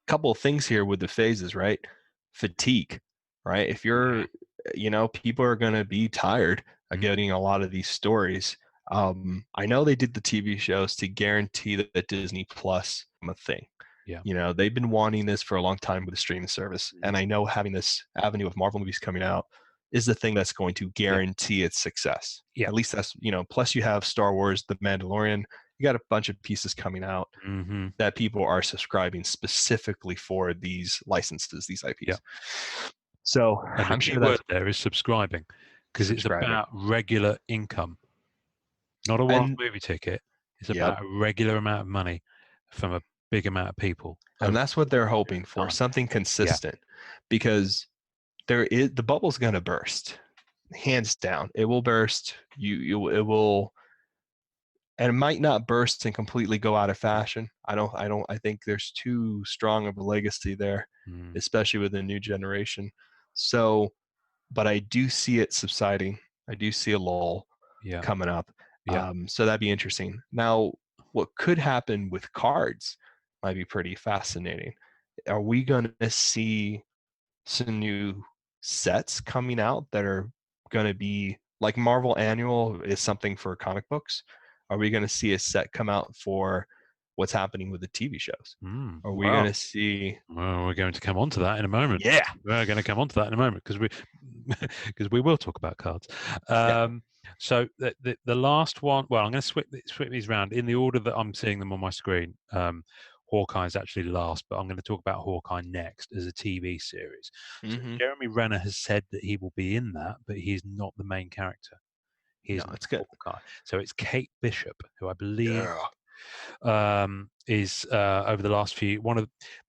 couple of things here with the phases, right? Fatigue, right? If Yeah. you're, people are going to be tired of Mm, getting a lot of these stories. I know they did the TV shows to guarantee that Disney Plus become a thing. yeah. They've been wanting this for a long time with the streaming service. Mm, And I know having this avenue of Marvel movies coming out is the thing that's going to yeah. guarantee its success. Yeah. At least that's, plus you have Star Wars, The Mandalorian, you got a bunch of pieces coming out Hmm. that people are subscribing specifically for these licenses, these Yeah. IPs. So And the I'm key sure word that's there is subscribing, because it's subscribing. about regular income, not a one-off And movie ticket. It's yep. about a regular amount of money from a big amount of people And over that's what a they're long period hoping of for, time. something Yeah, consistent, because the bubble's gonna burst. Hands down. It will burst. It will, and it might not burst and completely go out of fashion. I think there's too strong of a legacy there, mm, especially with the new generation. So, but I do see it subsiding. I do see a lull yeah, coming up. yeah. So that'd be interesting. Now, what could happen with cards might be pretty fascinating. Are we going to see some new sets coming out that are going to be like Marvel Annual is something for comic books? Are we going to see a set come out for what's happening with the TV shows? Are we going Well, to see? we're going to come on to that in a moment. Yeah, We're going to come on to that in a moment because we because we will talk about cards. yeah. So the last one. Well, I'm going to switch these around in the order that I'm seeing them on my screen. Hawkeye is actually last, but I'm going to talk about Hawkeye next as a TV series. So Hmm. Jeremy Renner has said that he will be in that, but he's not the main character. He No, is not it's good. Hawkeye. So it's Kate Bishop, who I believe Yeah. is over the last few.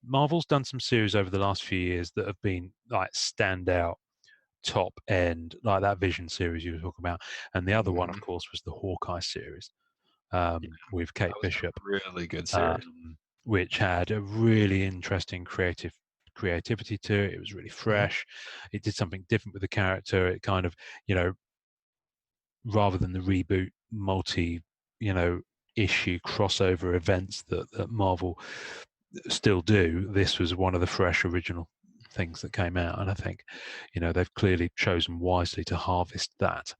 Marvel's done some series over the last few years that have been like standout, top end, like that Vision series you were talking about, and the other one, of course, was the Hawkeye series with Kate That was Bishop, a really good series. which had a really interesting creativity to it. It was really fresh. It did something different with the character. It kind of, rather than the reboot issue crossover events that Marvel still do, this was one of the fresh original things that came out, and I think they've clearly chosen wisely to harvest that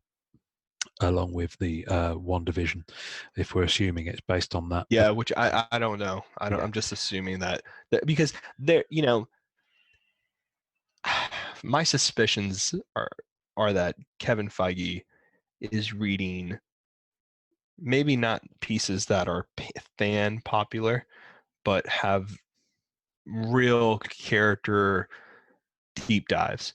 along with the WandaVision, if we're assuming it's based on that. Yeah, which I don't know. I'm just assuming that because there, my suspicions are that Kevin Feige is reading maybe not pieces that are fan popular, but have real character deep dives.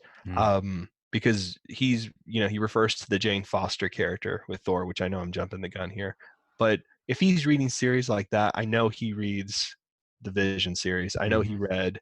Because he refers to the Jane Foster character with Thor, which I know I'm jumping the gun here, but if he's reading series like that, I know he reads the Vision series. I know he read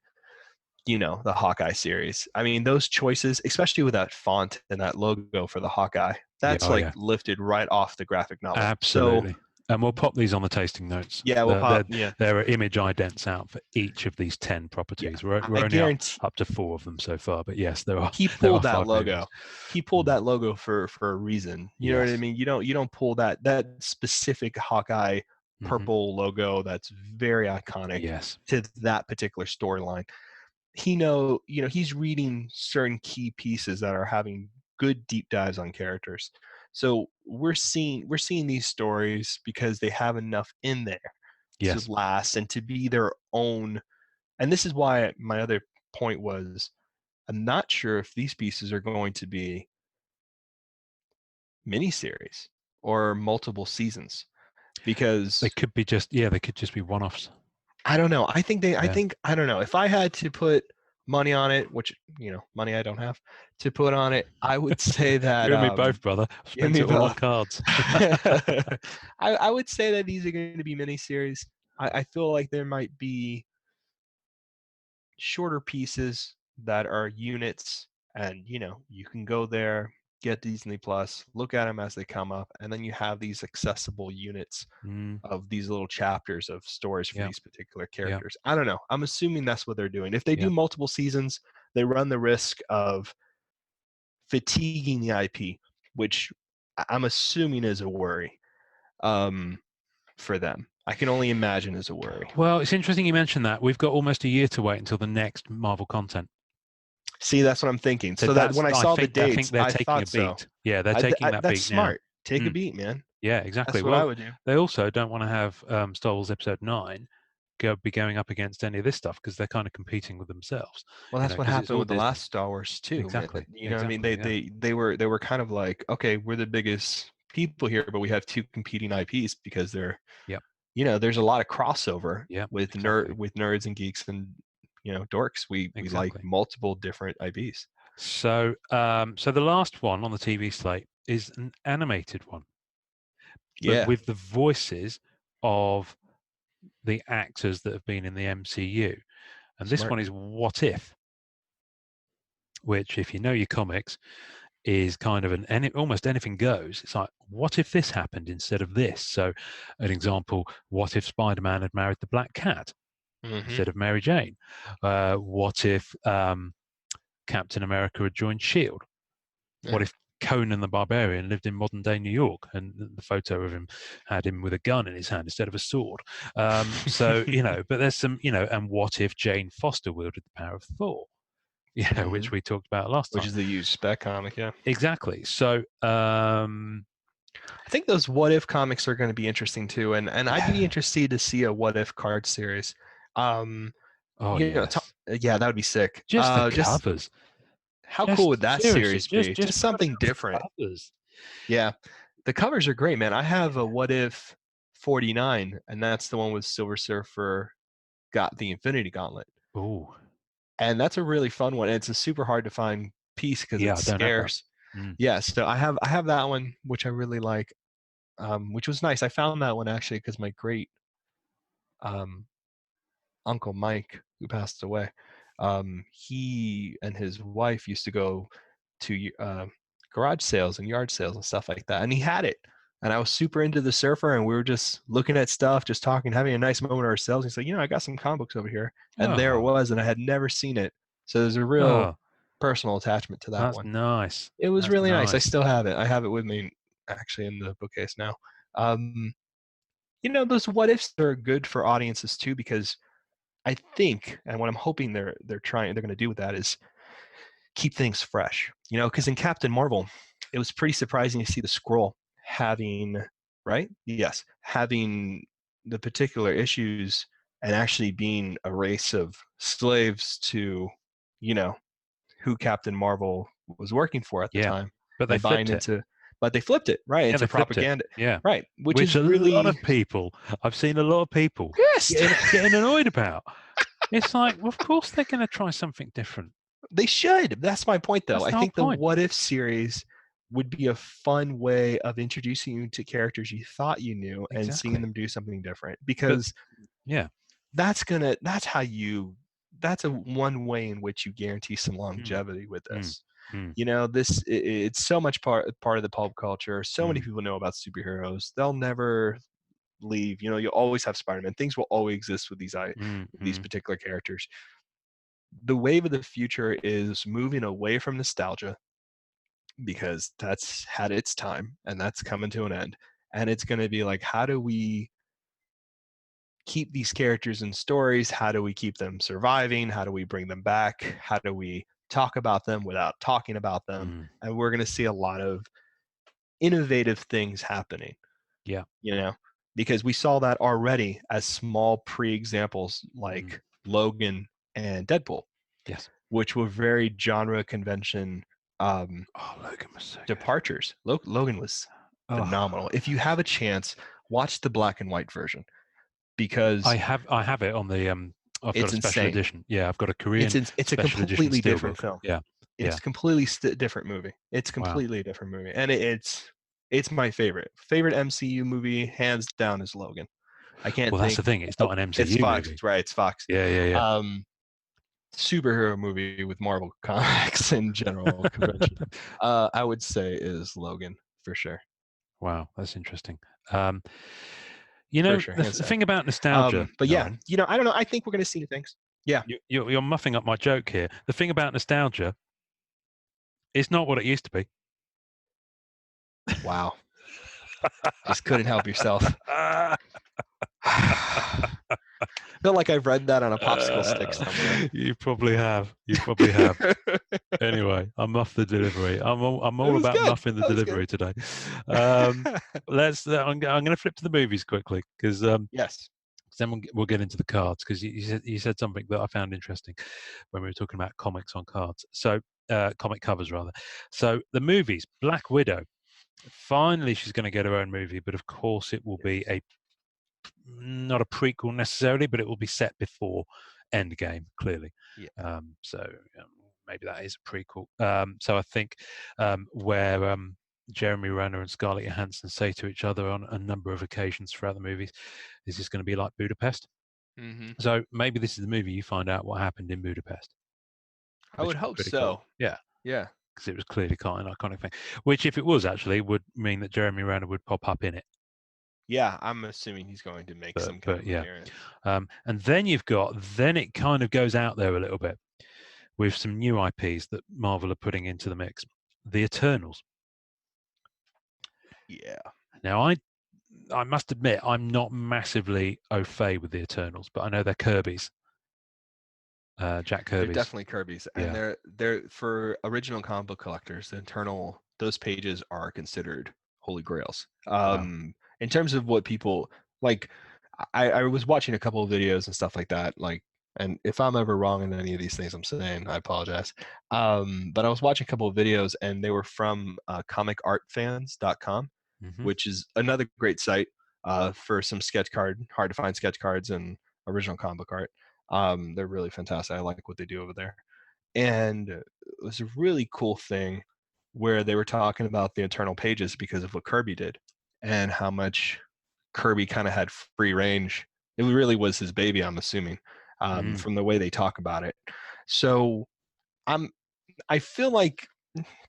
the Hawkeye series. I mean, those choices, especially with that font and that logo for the Hawkeye, that's lifted right off the graphic novel. Absolutely. So, and we'll pop these on the tasting notes. Yeah, we'll pop. Yeah, there are image idents out for each of these 10 properties. Yeah, we're only up to 4 of them so far, but yes, there are. He pulled that 5 logo. movies. He pulled that logo for a reason. You know what I mean? You don't pull that specific Hawkeye purple logo that's very iconic to that particular storyline. He's reading certain key pieces that are having good deep dives on characters. So we're seeing these stories because they have enough in there to last and to be their own. And this is why my other point was, I'm not sure if these pieces are going to be miniseries or multiple seasons, because they could be they could just be one-offs. I don't know. I think I don't know. If I had to put money on it, which money I don't have to put on it, I would say that you and me both, brother. Spent it all on cards. I would say that these are going to be miniseries. I feel like there might be shorter pieces that are units, and you can go there, get Disney Plus, look at them as they come up, and then you have these accessible units of these little chapters of stories for these particular characters. I don't know. I'm assuming that's what they're doing. If they do multiple seasons, they run the risk of fatiguing the IP, which I'm assuming is a worry for them. I can only imagine is a worry. Well, it's interesting you mentioned that. We've got almost a year to wait until the next Marvel content. See, that's what I'm thinking. So that when I saw the dates, I think they're taking a beat. So. Yeah, they're taking that beat. That's smart. Take a beat, man. Yeah, exactly. That's what I would do. They also don't want to have Star Wars Episode 9 be going up against any of this stuff because they're kind of competing with themselves. Well, that's what happened with the last Star Wars too. Exactly. You know what I mean? They were kind of like, okay, we're the biggest people here, but we have 2 competing IPs because they're there's a lot of crossover with nerds and geeks and dorks. We like multiple different IPs. So so the last one on the TV slate is an animated one. But with the voices of the actors that have been in the MCU. And this one is What If, which, if you know your comics, is kind of almost anything goes. It's like, what if this happened instead of this? So an example, what if Spider-Man had married the Black Cat instead of Mary Jane? What if Captain America had joined S.H.I.E.L.D.? What if Conan the Barbarian lived in modern day New York and the photo of him had him with a gun in his hand instead of a sword? So, but there's some, and what if Jane Foster wielded the power of Thor? Which we talked about last time. Which is the huge spec comic, Exactly. So I think those what if comics are going to be interesting too, and I'd be interested to see a what if card series. That would be sick. Just the covers. How cool would that series be? Just something different. Covers. Yeah, the covers are great, man. I have a what if 49, and that's the one with Silver Surfer got the Infinity Gauntlet. Oh. And that's a really fun one. It's a super hard to find piece because it's scarce. Yeah, so I have that one, which I really like, which was nice. I found that one actually because my great Uncle Mike, who passed away, he and his wife used to go to garage sales and yard sales and stuff like that, and he had it. And I was super into the Surfer, and we were just looking at stuff, just talking, having a nice moment ourselves. He's like, I got some comic books over here, and there it Oh, was, and I had never seen it. So there's a real oh, personal attachment to that that's one. nice. It was That's really nice. I nice. still have it. I have it with me, actually, in the bookcase now. Those what ifs are good for audiences too, because I think, and what I'm hoping they're going to do with that is keep things fresh. Because in Captain Marvel, it was pretty surprising to see the Skrull having, right? Yes, having the particular issues and actually being a race of slaves to, who Captain Marvel was working for at the Yeah, time, but they and buying flipped it. into, but they flipped it right Yeah, into they flipped it. propaganda, Yeah, right? Which which is a lot really of people, I've seen a lot of people pissed. getting annoyed about. It's like, well, of course they're going to try something different. They should. That's my point, though. That's I the whole think the point. What If series would be a fun way of introducing you to characters you thought you knew and seeing Exactly. them do something different. But Because yeah, that's a one way in which you guarantee some mm, longevity with mm, this. mm, It's so much part of the pulp culture. So many mm, people know about superheroes. They'll never leave. You'll always have Spider-Man. Things will always exist with these mm. particular characters. The wave of the future is moving away from nostalgia, because that's had its time and that's coming to an end. And it's going to be like, how do we keep these characters in stories? How do we keep them surviving? How do we bring them back? How do we talk about them without talking about them? Mm. And we're going to see a lot of innovative things happening, Yeah. because we saw that already as small pre-examples Mm. like Logan and Deadpool, Yes. which were very genre convention Oh, Logan was so good. departures. Logan was phenomenal. If you have a chance, watch the black and white version, because I have it on the I've got it's a special insane. edition. Yeah, I've got a Korean It's a special edition completely different steelbook. film. Yeah. It's Yeah. completely different movie. It's Wow. completely a different movie, and it's my favorite MCU movie, hands down, is Logan. I can't Well, that's think. the thing. It's not an It's MCU Fox, movie. right? It's Fox. Yeah. Superhero movie with Marvel Comics in general convention, I would say, is Logan for sure. Wow, that's interesting. For sure, The hands down. thing about nostalgia, But yeah, Owen, I don't know. I think we're going to see things. Yeah. you're muffing up my joke here. The thing about nostalgia, it's not what it used to be. Wow. Just couldn't help yourself. Feel like I've read that on a popsicle stick somewhere. You probably have. Anyway, I muffed the delivery. I'm all about good. muffing the delivery today. I'm going to flip to the movies quickly, because Yes. then we'll get into the cards, because you said something that I found interesting when we were talking about comics on cards. So comic covers rather. So the movies, Black Widow. Finally, she's going to get her own movie, but of course it will be not a prequel necessarily, but it will be set before Endgame, clearly. Yeah. Maybe that is a prequel. So I think where Jeremy Renner and Scarlett Johansson say to each other on a number of occasions throughout the movies, is this going to be like Budapest? Mm-hmm. So maybe this is the movie you find out what happened in Budapest. I would hope so. Cool. Yeah. Because it was clearly quite an iconic thing. Which, if it was actually, would mean that Jeremy Renner would pop up in it. Yeah, I'm assuming he's going to make some kind of appearance. And then it kind of goes out there a little bit with some new IPs that Marvel are putting into the mix. The Eternals. Yeah. Now, I must admit, I'm not massively au fait with the Eternals, but I know they're Kirby's. Jack Kirby's. They're definitely Kirby's, and they're for original comic book collectors. Those pages are considered holy grails. Wow. In terms of what people like, I was watching a couple of videos and stuff like that. Like, and if I'm ever wrong in any of these things I'm saying, I apologize. But I was watching a couple of videos, and they were from comicartfans.com, which is another great site for some hard to find sketch cards and original comic book art. They're really fantastic. I like what they do over there. And it was a really cool thing where they were talking about the internal pages because of what Kirby did and how much Kirby kind of had free range It really was his baby, I'm assuming, from the way they talk about it. So I feel like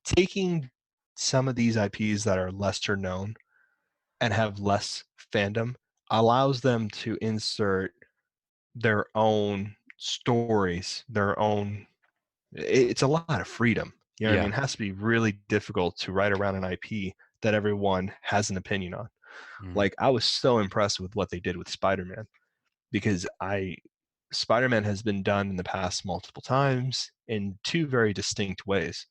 taking some of these IPs that are lesser known and have less fandom allows them to insert their own stories, their own. It's a lot of freedom. You know what I Yeah. mean? It has to be really difficult to write around an IP that everyone has an opinion on. Like, I was so impressed with what they did with Spider-Man because Spider-Man has been done in the past multiple times in two very distinct ways.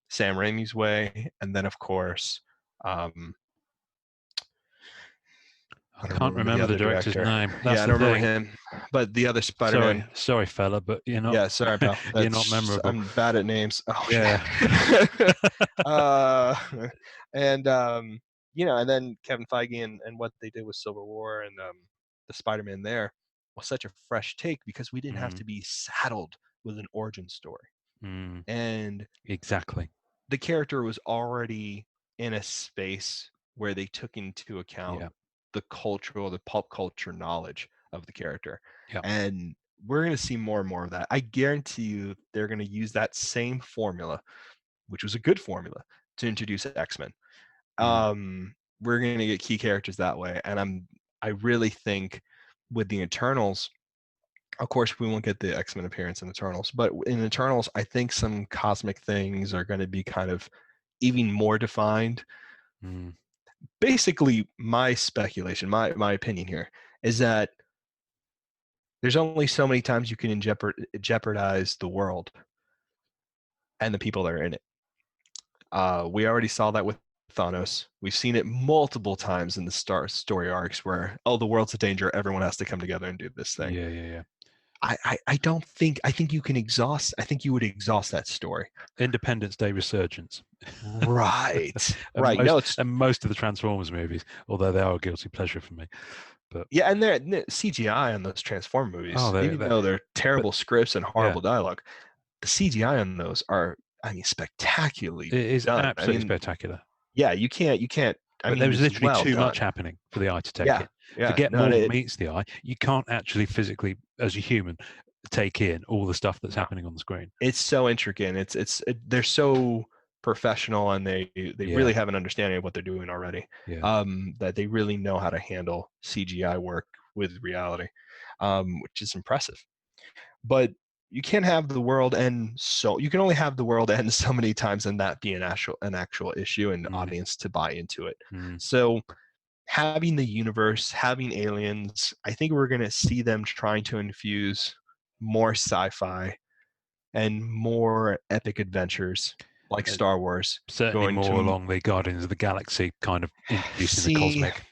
Sam Raimi's way, and then of course, I I don't can't remember the remember the other director's director. name. Yeah, That's I the don't remember thing. him, but the other Sorry, Spider-Man. sorry, fella, but you're not. Yeah, sorry, pal. You're not memorable. I'm bad at names. Oh Yeah. shit. uh, and and then Kevin Feige and what they did with Civil War and the Spider-Man there was such a fresh take because we didn't have to be saddled with an origin story, and Exactly. the character was already in a space where they took into account Yeah. the cultural, the pop culture knowledge of the character. Yeah. And we're going to see more and more of that. I guarantee you they're going to use that same formula, which was a good formula, to introduce X-Men. We're going to get key characters that way. And I really think with the Eternals, of course, we won't get the X-Men appearance in Eternals, but in Eternals, I think some cosmic things are going to be kind of even more defined. Basically, my speculation, my opinion here is that there's only so many times you can jeopardize the world and the people that are in it. We already saw that with Thanos. We've seen it multiple times in the story arcs where, oh, the world's a danger. Everyone has to come together and do this thing. Yeah. I don't think, I think you can exhaust, I think you would exhaust that story. Independence Day resurgence. Right. and Right. Most of the Transformers movies, although they are a guilty pleasure for me. But yeah, and they're CGI on those Transformer movies, even though they're terrible scripts and horrible dialogue, the CGI on those are, I mean, spectacularly it is done. absolutely spectacular. Yeah, you can't. But there was literally too much happening for the eye to take it. Yeah. Forget more meets the eye. You can't actually physically, as a human, take in all the stuff that's happening on the screen. It's so intricate. They're so professional, and they really have an understanding of what they're doing already. Yeah. That they really know how to handle CGI work with reality, which is impressive. But you can't have the world end, so you can only have the world end so many times and that be an actual issue and audience to buy into it. So having the universe, having aliens, I think we're going to see them trying to infuse more sci-fi and more epic adventures like Star Wars. Certainly more along the Guardians of the Galaxy kind of introducing the cosmic.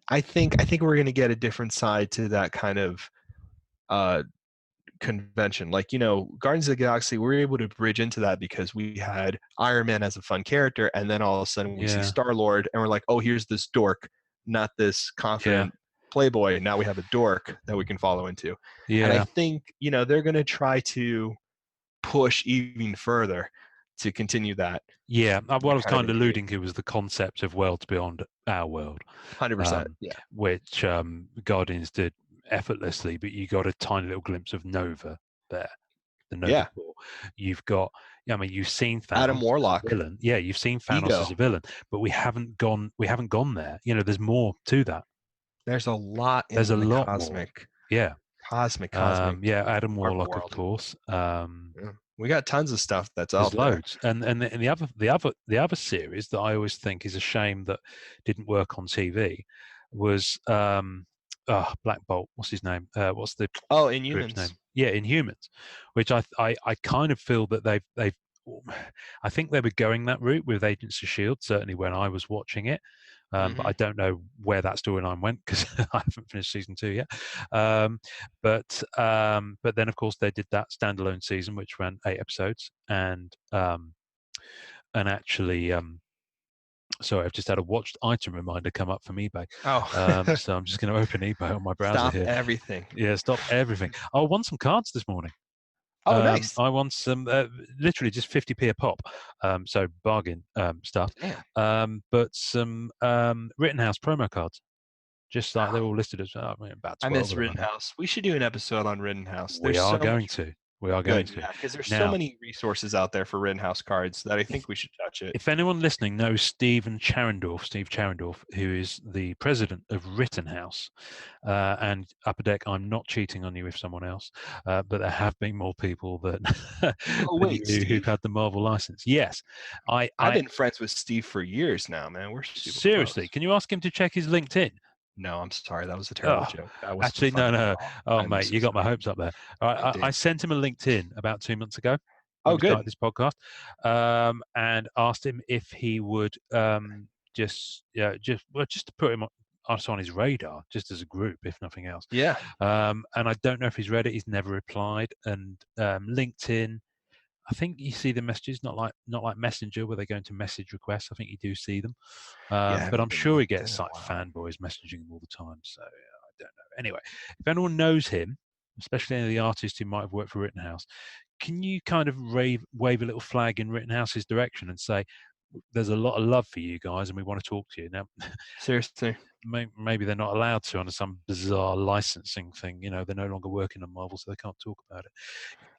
I think we're going to get a different side to that kind of convention. Like, Guardians of the Galaxy, we were able to bridge into that because we had Iron Man as a fun character, and then all of a sudden we see Star-Lord and we're like, oh, here's this dork, not this confident playboy. Now we have a dork that we can follow into. And I think they're going to try to push even further to continue that. What I was kind of alluding to was the concept of worlds beyond our world. 100%. Which Guardians did effortlessly, but you got a tiny little glimpse of Nova there. The Nova Corps. You've got, you've seen Thanos Adam Warlock as a villain. Yeah, you've seen Thanos as a villain, but we haven't gone there. There's more to that. There's a lot in there's a the lot cosmic. More. Yeah. Cosmic. Adam Warlock, world. of course. We got tons of stuff that's out there. Loads. And the other series that I always think is a shame that didn't work on TV was Black Bolt. What's his name? What's the Inhumans name? Yeah, Inhumans. Which I kind of feel that they've I think they were going that route with Agents of S.H.I.E.L.D. certainly when I was watching it. But I don't know where that storyline went because I haven't finished season 2 yet. But then of course they did that standalone season which ran 8 episodes and actually sorry, I've just had a watched item reminder come up from eBay. So I'm just going to open eBay on my browser. Stop here. Everything. Yeah, stop everything. I won some cards this morning. Oh, nice. I won some, literally just 50p a pop, so bargain stuff. But some Rittenhouse promo cards. just like they're all listed as about 12 I miss of them, I think. Rittenhouse. We should do an episode on Rittenhouse. We There's are so going much to. We are going good, to. yeah, because there's so Now, many resources out there for Rittenhouse cards that I think we should touch it. if anyone listening knows Steve Charendorf, who is the president of Rittenhouse, and Upper Deck, I'm not cheating on you with someone else, but there have been more people that Oh than wait, you who've Steve. had the Marvel license. Yes, I've been friends with Steve for years now, man. We're super seriously. close. Can you ask him to check his LinkedIn? No, I'm sorry. That was a terrible Oh, joke. That was actually, funny no. at all. Oh, I'm mate, so you got my sorry. hopes up there. All right, I did. sent him a LinkedIn about 2 months ago when Oh, we good. started this podcast, and asked him if he would just to put him us on his radar, just as a group, if nothing else. Yeah. And I don't know if he's read it. He's never replied. And LinkedIn, I think you see the messages, not like Messenger where they go into message requests. I think you do see them, Yeah, I but haven't I'm been sure he LinkedIn gets in a like while. fanboys messaging him all the time. So I don't know. Anyway, if anyone knows him, especially any of the artists who might have worked for Rittenhouse, can you kind of wave a little flag in Rittenhouse's direction and say, "There's a lot of love for you guys, and we want to talk to you." Now, Seriously. maybe they're not allowed to under some bizarre licensing thing. You know, they're no longer working on Marvel, so they can't talk about it.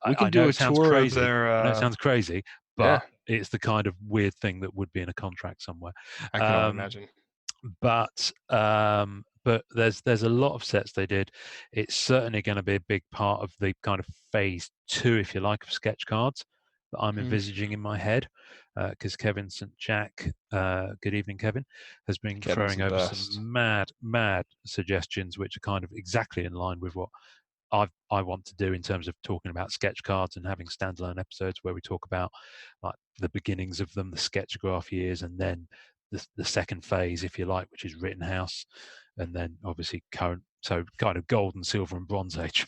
We can I do know a it sounds tour of crazy. their. I know it sounds crazy, Yeah, but it's the kind of weird thing that would be in a contract somewhere. I can only imagine. But there's a lot of sets they did. It's certainly going to be a big part of the kind of phase 2, if you like, of sketch cards that I'm envisaging in my head, because Kevin St. Jack, good evening, Kevin, has been Kevin's throwing the over best. some mad suggestions, which are kind of exactly in line with what I want to do in terms of talking about sketch cards and having standalone episodes where we talk about like the beginnings of them, the sketchograph years, and then the second phase, if you like, which is Rittenhouse, and then obviously current. So kind of gold and silver and bronze age.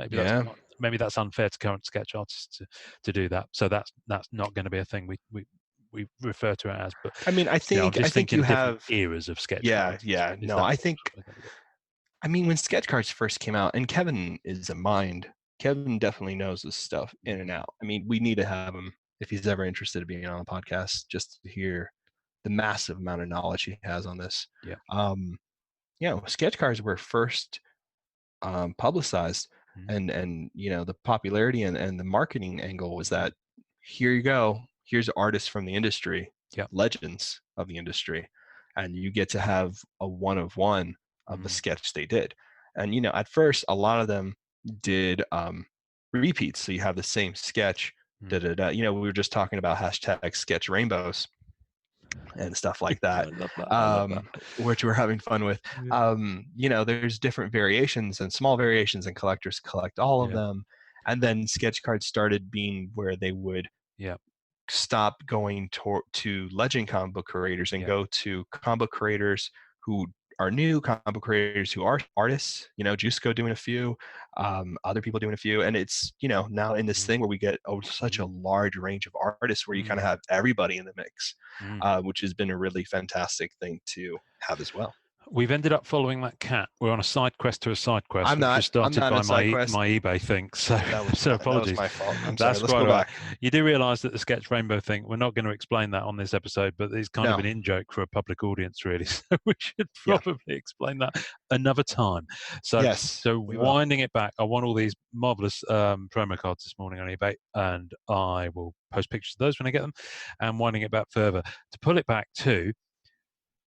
Yeah. Maybe that's unfair to current sketch artists to do that. So that's not going to be a thing we refer to it as. But I mean, I I'm think just thinking you different have. eras of sketch Yeah, cards. yeah. Is No, that I what think. we're gonna do? I mean, when sketch cards first came out, and Kevin is a mind. Kevin definitely knows this stuff in and out. I mean, we need to have him if he's ever interested in being on the podcast, just to hear the massive amount of knowledge he has on this. Yeah. Sketch cards were first publicized, and the popularity and the marketing angle was that here you go, here's artists from the industry, legends of the industry, and you get to have a one of one of the sketch they did. And at first a lot of them did repeats, so you have the same sketch. We were just talking about hashtag sketch rainbows and stuff like that, I love that. which we're having fun with. There's different variations and small variations, and collectors collect all of them. And then sketch cards started being where they would stop going to legend comic book creators and go to comic book creators who are new, comic book creators who are artists, Jusco doing a few, other people doing a few. And it's, now in this thing where we get such a large range of artists where you kind of have everybody in the mix, which has been a really fantastic thing to have as well. We've ended up following that cat. We're on a side quest to a side quest, which was started by my eBay thing. So, apologies. That was my fault. I'm That's sorry. Let's go back. You do realise that the sketch rainbow thing, we're not going to explain that on this episode, but it's kind of an in-joke for a public audience, really. So we should probably explain that another time. So winding it back, I won all these marvellous promo cards this morning on eBay, and I will post pictures of those when I get them. And winding it back further, to pull it back to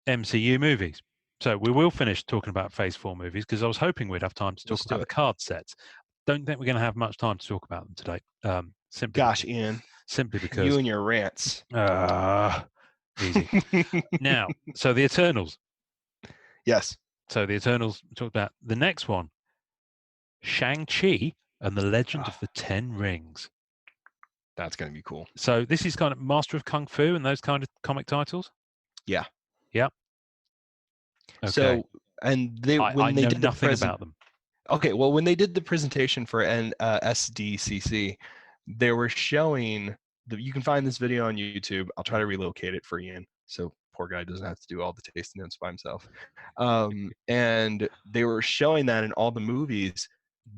MCU movies. So we will finish talking about Phase 4 movies because I was hoping we'd have time to talk about the card sets. Don't think we're going to have much time to talk about them today. Ian. Simply because you and your rants. Easy. Now, so the Eternals. Yes. So the Eternals, we talked about the next one, Shang-Chi and the Legend of the Ten Rings. That's going to be cool. So this is kind of Master of Kung Fu and those kind of comic titles? Yeah. Yep. Okay. So, and when they did nothing about them. Okay, well, when they did the presentation for SDCC, they were showing you can find this video on YouTube. I'll try to relocate it for Ian, so poor guy doesn't have to do all the tasting notes by himself. And they were showing that in all the movies,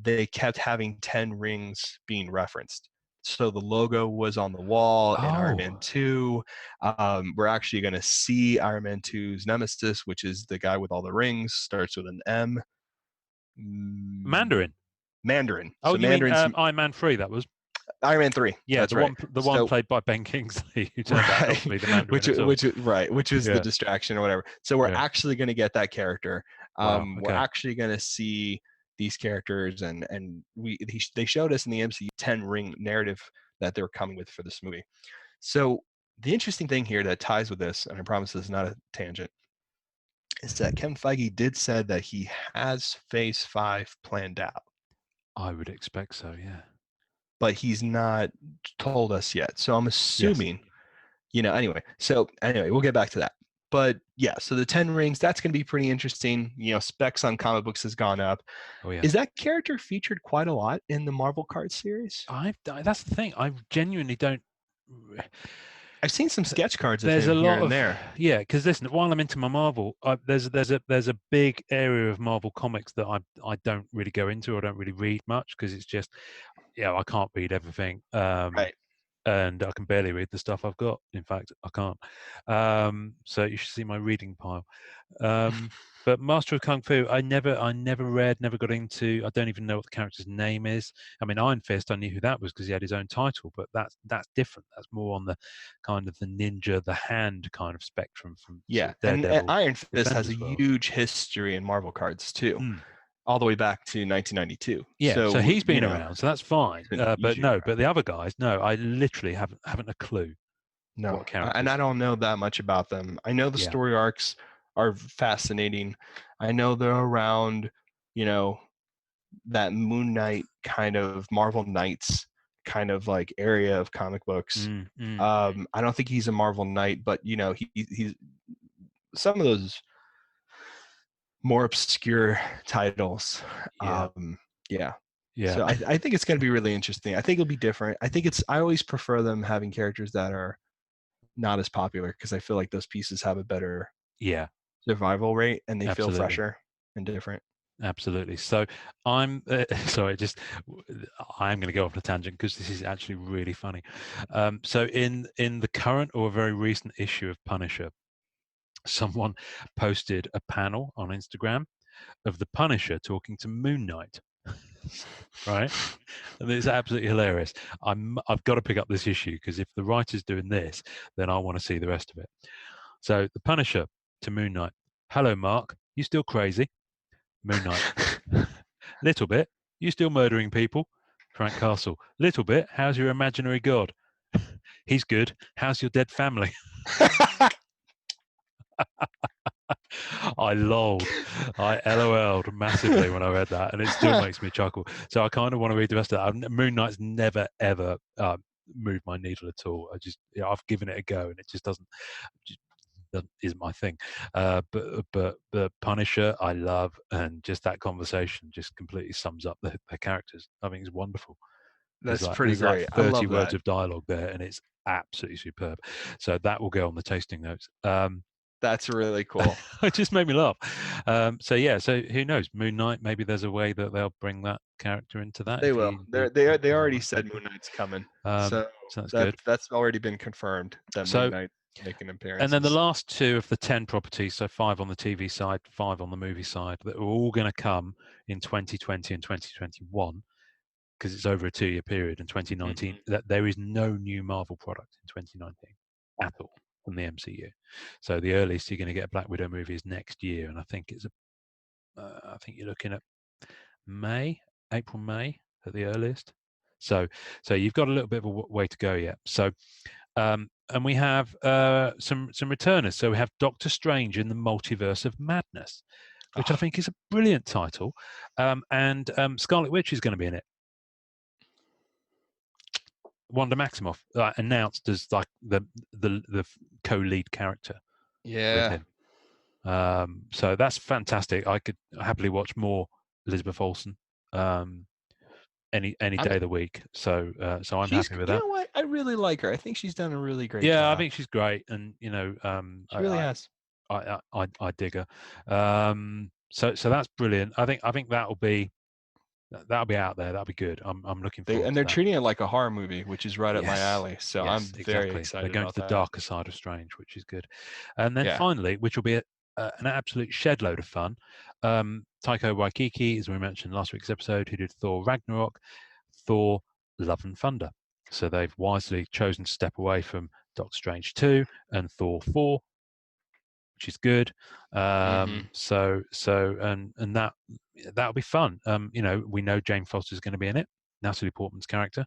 they kept having 10 rings being referenced. So the logo was on the wall in Iron Man Oh. 2. We're actually going to see Iron Man 2's nemesis, which is the guy with all the rings, starts with an M. Mandarin. Mandarin. Oh, So you mean Mandarin's Iron Man 3, that was? Iron Man 3. Yeah, That's right. the one played by Ben Kingsley, who turned out not to be the Mandarin which at all. which is the Yeah. distraction or whatever. So we're Yeah. actually going to get that character. Wow, We're okay. actually going to see these characters, and they showed us in the MCU 10 ring narrative that they were coming with for this movie. So the interesting thing here that ties with this, and I promise this is not a tangent, is that Kevin Feige did said that he has Phase 5 planned out, I would expect so, yeah. but he's not told us yet. So I'm Yes. assuming, anyway. So anyway, we'll get back to that. But yeah, so the 10 rings, that's going to be pretty interesting. Specs on comic books has gone up. Oh, yeah. Is that character featured quite a lot in the Marvel card series? That's the thing. I genuinely don't. I've seen some sketch cards of There's him a here lot and of there. yeah. Because listen, while I'm into my Marvel, there's a big area of Marvel comics that I don't really go into. I don't really read much because it's just I can't read everything. Right. And I can barely read the stuff I've got. In fact, I can't. So you should see my reading pile. But Master of Kung Fu, I never read, never got into. I don't even know what the character's name is. I mean, Iron Fist, I knew who that was because he had his own title, but that's different. That's more on the kind of the ninja, the hand kind of spectrum from Yeah, sort of and Daredevil. Iron Fist has a Defenders world. huge history in Marvel cards too, Mm. all the way back to 1992. Yeah, so he's been you know, around, so that's fine. he's been But hugely no, around. but the other guys, no, I literally haven't a clue. No, What characters? and I don't know that much about them. I know the Yeah. story arcs are fascinating. I know they're around, that Moon Knight kind of Marvel Knights kind of like area of comic books. I don't think he's a Marvel Knight, but he's some of those more obscure titles. Yeah. Yeah. Yeah. So I think it's going to be really interesting. I think it'll be different. I always prefer them having characters that are not as popular because I feel like those pieces have a better Yeah. survival rate and they Absolutely. feel fresher and different. Absolutely. So I'm sorry, I'm going to go off on a tangent because this is actually really funny. So in the current or very recent issue of Punisher, someone posted a panel on Instagram of the Punisher talking to Moon Knight. Right, and it's absolutely hilarious. I've got to pick up this issue because if the writer's doing this, then I want to see the rest of it. So the Punisher to Moon Knight. Hello, Mark. You still crazy? Moon Knight. Little bit. You still murdering people? Frank Castle. Little bit. How's your imaginary god? He's good. How's your dead family? I lolled. I LOL'd massively when I read that, and it still makes me chuckle. So I kind of want to read the rest of that. Moon Knight's never ever moved my needle at all. I've given it a go, and it just doesn't isn't my thing. But Punisher, I love, and just that conversation just completely sums up the characters. I think it's wonderful. That's pretty there's great. like I 30 love words that. of dialogue there, and it's absolutely superb. So that will go on the tasting notes. That's really cool. It just made me laugh. So who knows? Moon Knight. Maybe there's a way that they'll bring that character into that. They will. They already said Moon Knight's coming. So that's good. That's already been confirmed that Moon Knight making an appearance. And then the last two of the 10 properties, so 5 on the TV side, 5 on the movie side, that are all going to come in 2020 and 2021 because it's over a 2-year period. In 2019, that there is no new Marvel product in 2019 at all from the MCU. So the earliest you're going to get a Black Widow movie is next year, and I think I think you're looking at April, May at the earliest. So you've got a little bit of a way to go yet. So. And we have some returners. So we have Doctor Strange in the Multiverse of Madness, which I think is a brilliant title. And Scarlet Witch is going to be in it. Wanda Maximoff announced as like the co-lead character. Yeah. With him. So that's fantastic. I could happily watch more Elizabeth Olsen. Any day of the week. So I'm happy with that. You know what? I really like her. I think she's done a really great job. Yeah, I think she's great, and she really has. I dig her. So that's brilliant. I think that'll be that'll be out there. That'll be good. I'm looking forward to They're that. treating it like a horror movie, which is right up my alley. So I'm Yes, very exactly. They're excited going to about the that. darker side of Strange, which is good. And then Yeah. finally, which will be an absolute shed load of fun, Taika Waititi, as we mentioned last week's episode, who did Thor Ragnarok, Thor Love and Thunder. So they've wisely chosen to step away from Doctor Strange 2 and Thor 4, which is good. So and that'll be fun. We know Jane Foster's going to be in it, Natalie Portman's character.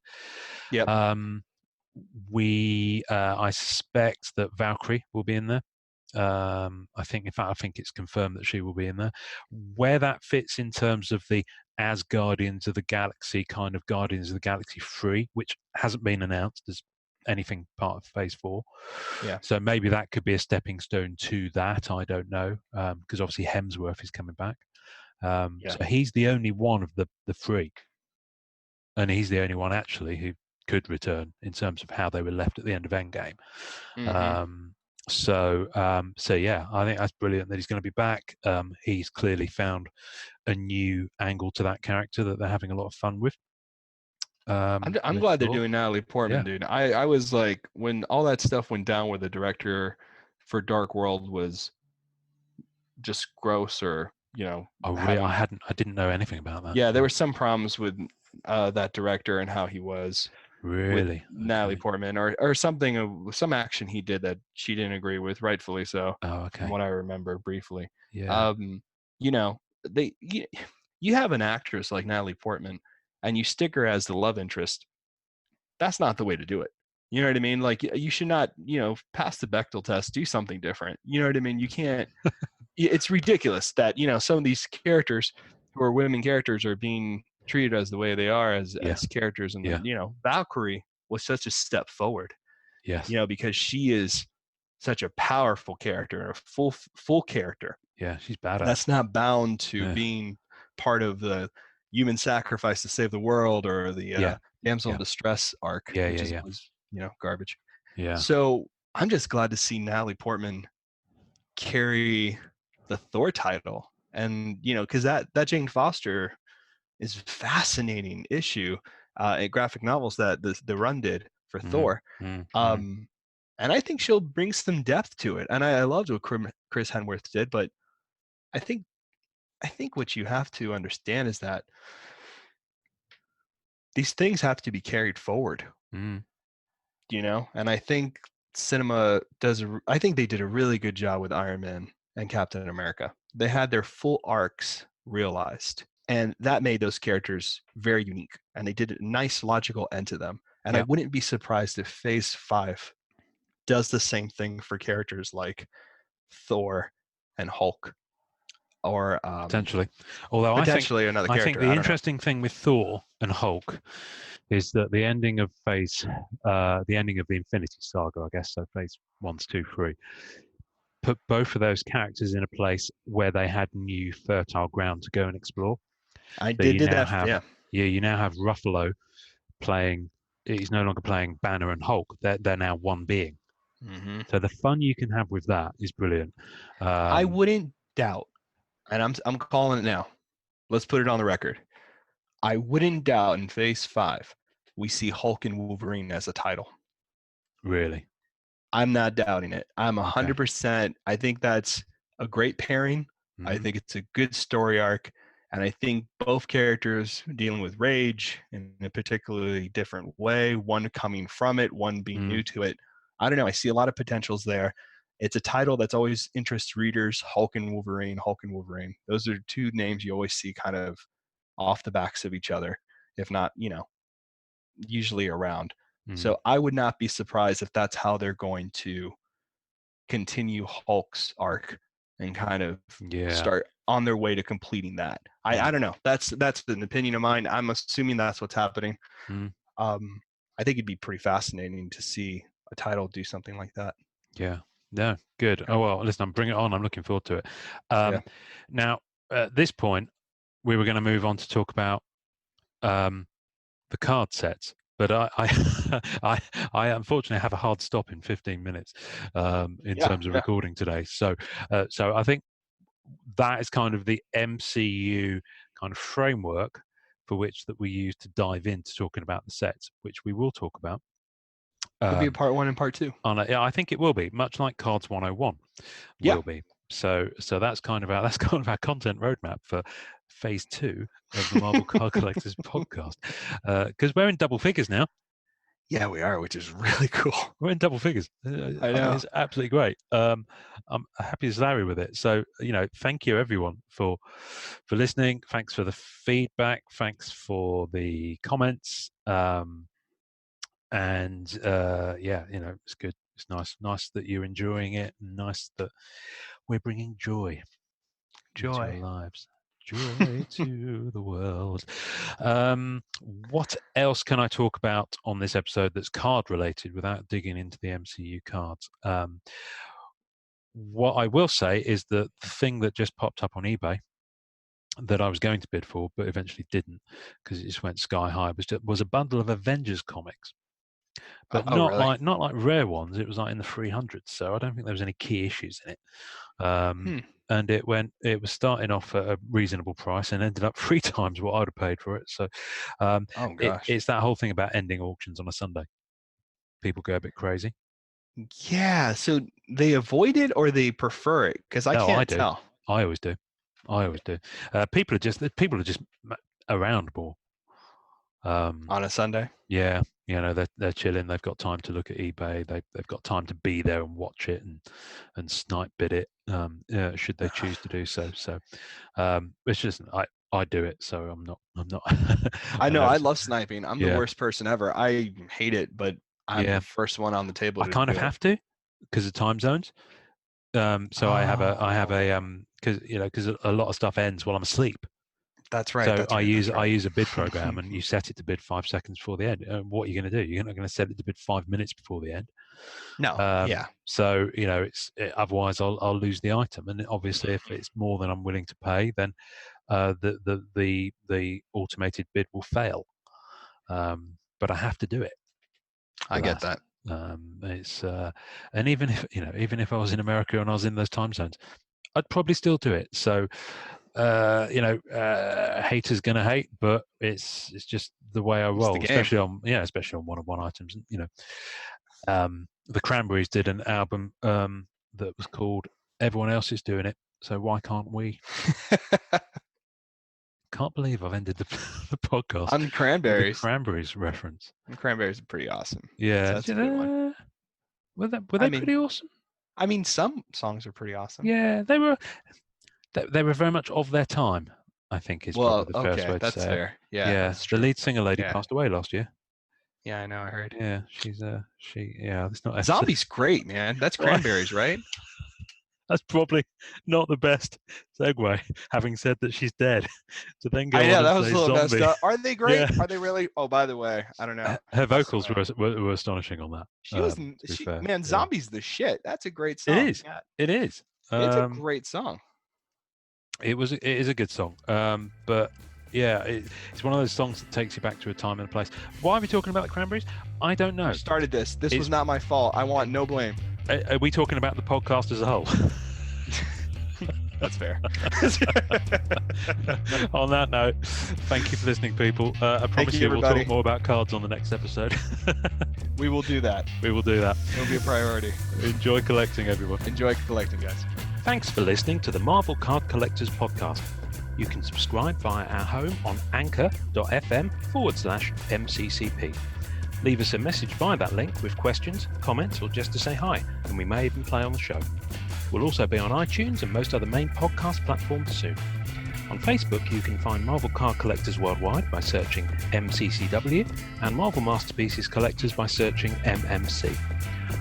Yep. I suspect that Valkyrie will be in there. I think it's confirmed that she will be in there. Where that fits in terms of the as Guardians of the Galaxy kind of Guardians of the Galaxy 3, which hasn't been announced as anything part of Phase 4. Yeah. So maybe that could be a stepping stone to that. I don't know, because obviously Hemsworth is coming back. So he's the only one of the three, and he's the only one actually who could return in terms of how they were left at the end of Endgame. So yeah, I think that's brilliant that he's going to be back. He's clearly found a new angle to that character that they're having a lot of fun with. I'm glad they're doing Natalie Portman, dude. I was like, when all that stuff went down where the director for Dark World was just gross, or I didn't know anything about that. Yeah, there were some problems with that director and how he was. Really? With Natalie Portman, or something, some action he did that she didn't agree with, rightfully so. Oh, okay. From what I remember briefly. Yeah. You have an actress like Natalie Portman, and you stick her as the love interest. That's not the way to do it. You know what I mean? Like, you should not, pass the Bechdel test, do something different. You know what I mean? You can't. It's ridiculous that some of these characters who are women characters are being treated as the way they are as characters, and then Valkyrie was such a step forward. Yes. Because she is such a powerful character, a full character. Yeah, she's badass. That's not bound to being part of the human sacrifice to save the world, or the damsel in distress arc, which was garbage. Yeah. So I'm just glad to see Natalie Portman carry the Thor title, and because that Jane Foster is a fascinating issue in graphic novels that the run did for Thor. And I think she'll bring some depth to it, and I loved what Chris Hemsworth did, but I think what you have to understand is that these things have to be carried forward. And I think cinema I think they did a really good job with Iron Man and Captain America. They had their full arcs realized, and that made those characters very unique, and they did a nice logical end to them. And I wouldn't be surprised if Phase 5 does the same thing for characters like Thor and Hulk, or potentially. Although potentially another character. I think the interesting thing with Thor and Hulk is that the ending of the ending of the Infinity Saga, I guess, so Phase 1, 2, 3, put both of those characters in a place where they had new fertile ground to go and explore. Did that. You now have Ruffalo playing. He's no longer playing Banner and Hulk. They're now one being. So the fun you can have with that is brilliant. I wouldn't doubt, and I'm calling it now. Let's put it on the record. I wouldn't doubt in Phase 5 we see Hulk and Wolverine as a title. Really? I'm not doubting it. I'm 100%. I think that's a great pairing. I think it's a good story arc. And I think both characters dealing with rage in a particularly different way, one coming from it, one being new to it. I don't know. I see a lot of potentials there. It's a title that's always interests readers, Hulk and Wolverine, Hulk and Wolverine. Those are two names you always see kind of off the backs of each other, if not, usually around. So I would not be surprised if that's how they're going to continue Hulk's arc and kind of start on their way to completing that. I don't know. That's an opinion of mine. I'm assuming that's what's happening. I think it'd be pretty fascinating to see a title do something like that. Yeah. No, good. Oh, well, listen, bring it on. I'm looking forward to it. Now, at this point, we were going to move on to talk about the card sets. But I unfortunately have a hard stop in 15 minutes in terms of recording today. So I think that is kind of the MCU kind of framework for which that we use to dive into talking about the sets, which we will talk about. It'll be a part 1 and part 2. Yeah, I think it will be, much like Cards 101 will be. So that's kind of our content roadmap for phase 2 of the Marvel Card Collectors podcast, because we're in double figures now. Yeah, we are, which is really cool. We're in double figures. I know. I mean, it's absolutely great. I'm happy as Larry with it. So, thank you everyone for listening. Thanks for the feedback. Thanks for the comments. And it's good. It's nice that you're enjoying it. Nice that we're bringing joy into our lives. Joy to the world. What else can I talk about on this episode that's card related without digging into the MCU cards? What I will say is that the thing that just popped up on eBay that I was going to bid for but eventually didn't because it just went sky high was a bundle of Avengers comics. But really? not like rare ones. It was like in the 300s, so I don't think there was any key issues in it. And it was starting off at a reasonable price and ended up 3 times what I'd have paid for it. So it's that whole thing about ending auctions on a Sunday. People go a bit crazy. Yeah, so they avoid it or they prefer it? Because I can't tell. I always do. People are just around more. On a Sunday? Yeah, they're chilling. They've got time to look at eBay. They've got time to be there and watch it and snipe bid it. Should they choose to do so. So it's just I do it. So I'm not. I know. I love sniping. I'm the worst person ever. I hate it, but I'm the first one on the table. I kind of have to because of time zones. So I have a because a lot of stuff ends while I'm asleep. That's right. So I use a bid program, and you set it to bid 5 seconds before the end. What are you going to do? You're not going to set it to bid 5 minutes before the end. No. So otherwise I'll lose the item, and obviously if it's more than I'm willing to pay, then the automated bid will fail. But I have to do it. I get that. It's and even if I was in America and I was in those time zones, I'd probably still do it. So. Haters gonna hate, but it's just the way I roll, especially on one-on-one items. The Cranberries did an album that was called "Everyone Else Is Doing It, So Why Can't We?" Can't believe I've ended the podcast on Cranberries. The Cranberries reference. The Cranberries are pretty awesome. Yeah, so that's a good one. Were they pretty awesome? I mean, some songs are pretty awesome. Yeah, they were. They were very much of their time, I think is probably the first way to that's say fair. it. Yeah, that's the lead singer lady passed away last year. Yeah, I know. I heard. Yeah, it's not. Zombie's great, man. That's Cranberries, right? That's probably not the best segue. Having said that she's dead, to then go. That was a little messed up. Are they great? Yeah. Are they really? Oh, by the way, I don't know. Her vocals were astonishing on that. She was. Zombie's the shit. That's a great song. It is. Yeah. It is. It's a great song. It is a good song, but yeah, it's one of those songs that takes you back to a time and a place. Why are we talking about the Cranberries? I don't know. You started this. This was not my fault. I want no blame. Are we talking about the podcast as a whole? That's fair. On that note, thank you for listening, people. I promise you we'll talk more about cards on the next episode. We will do that. It'll be a priority. Enjoy collecting, everyone. Enjoy collecting, guys. Thanks for listening to the Marvel Card Collectors podcast. You can subscribe via our home on anchor.fm/MCCP. Leave us a message via that link with questions, comments, or just to say hi, and we may even play on the show. We'll also be on iTunes and most other main podcast platforms soon. On Facebook, you can find Marvel Card Collectors Worldwide by searching MCCW, and Marvel Masterpieces Collectors by searching MMC.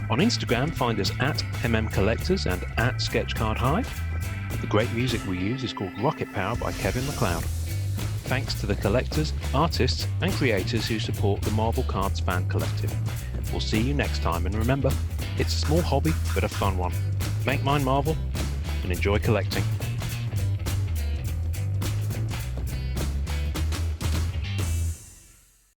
On Instagram, find us at MMCollectors and at SketchCardHive. The great music we use is called Rocket Power by Kevin MacLeod. Thanks to the collectors, artists, and creators who support the Marvel Cards fan collective. We'll see you next time, and remember, it's a small hobby, but a fun one. Make mine Marvel, and enjoy collecting.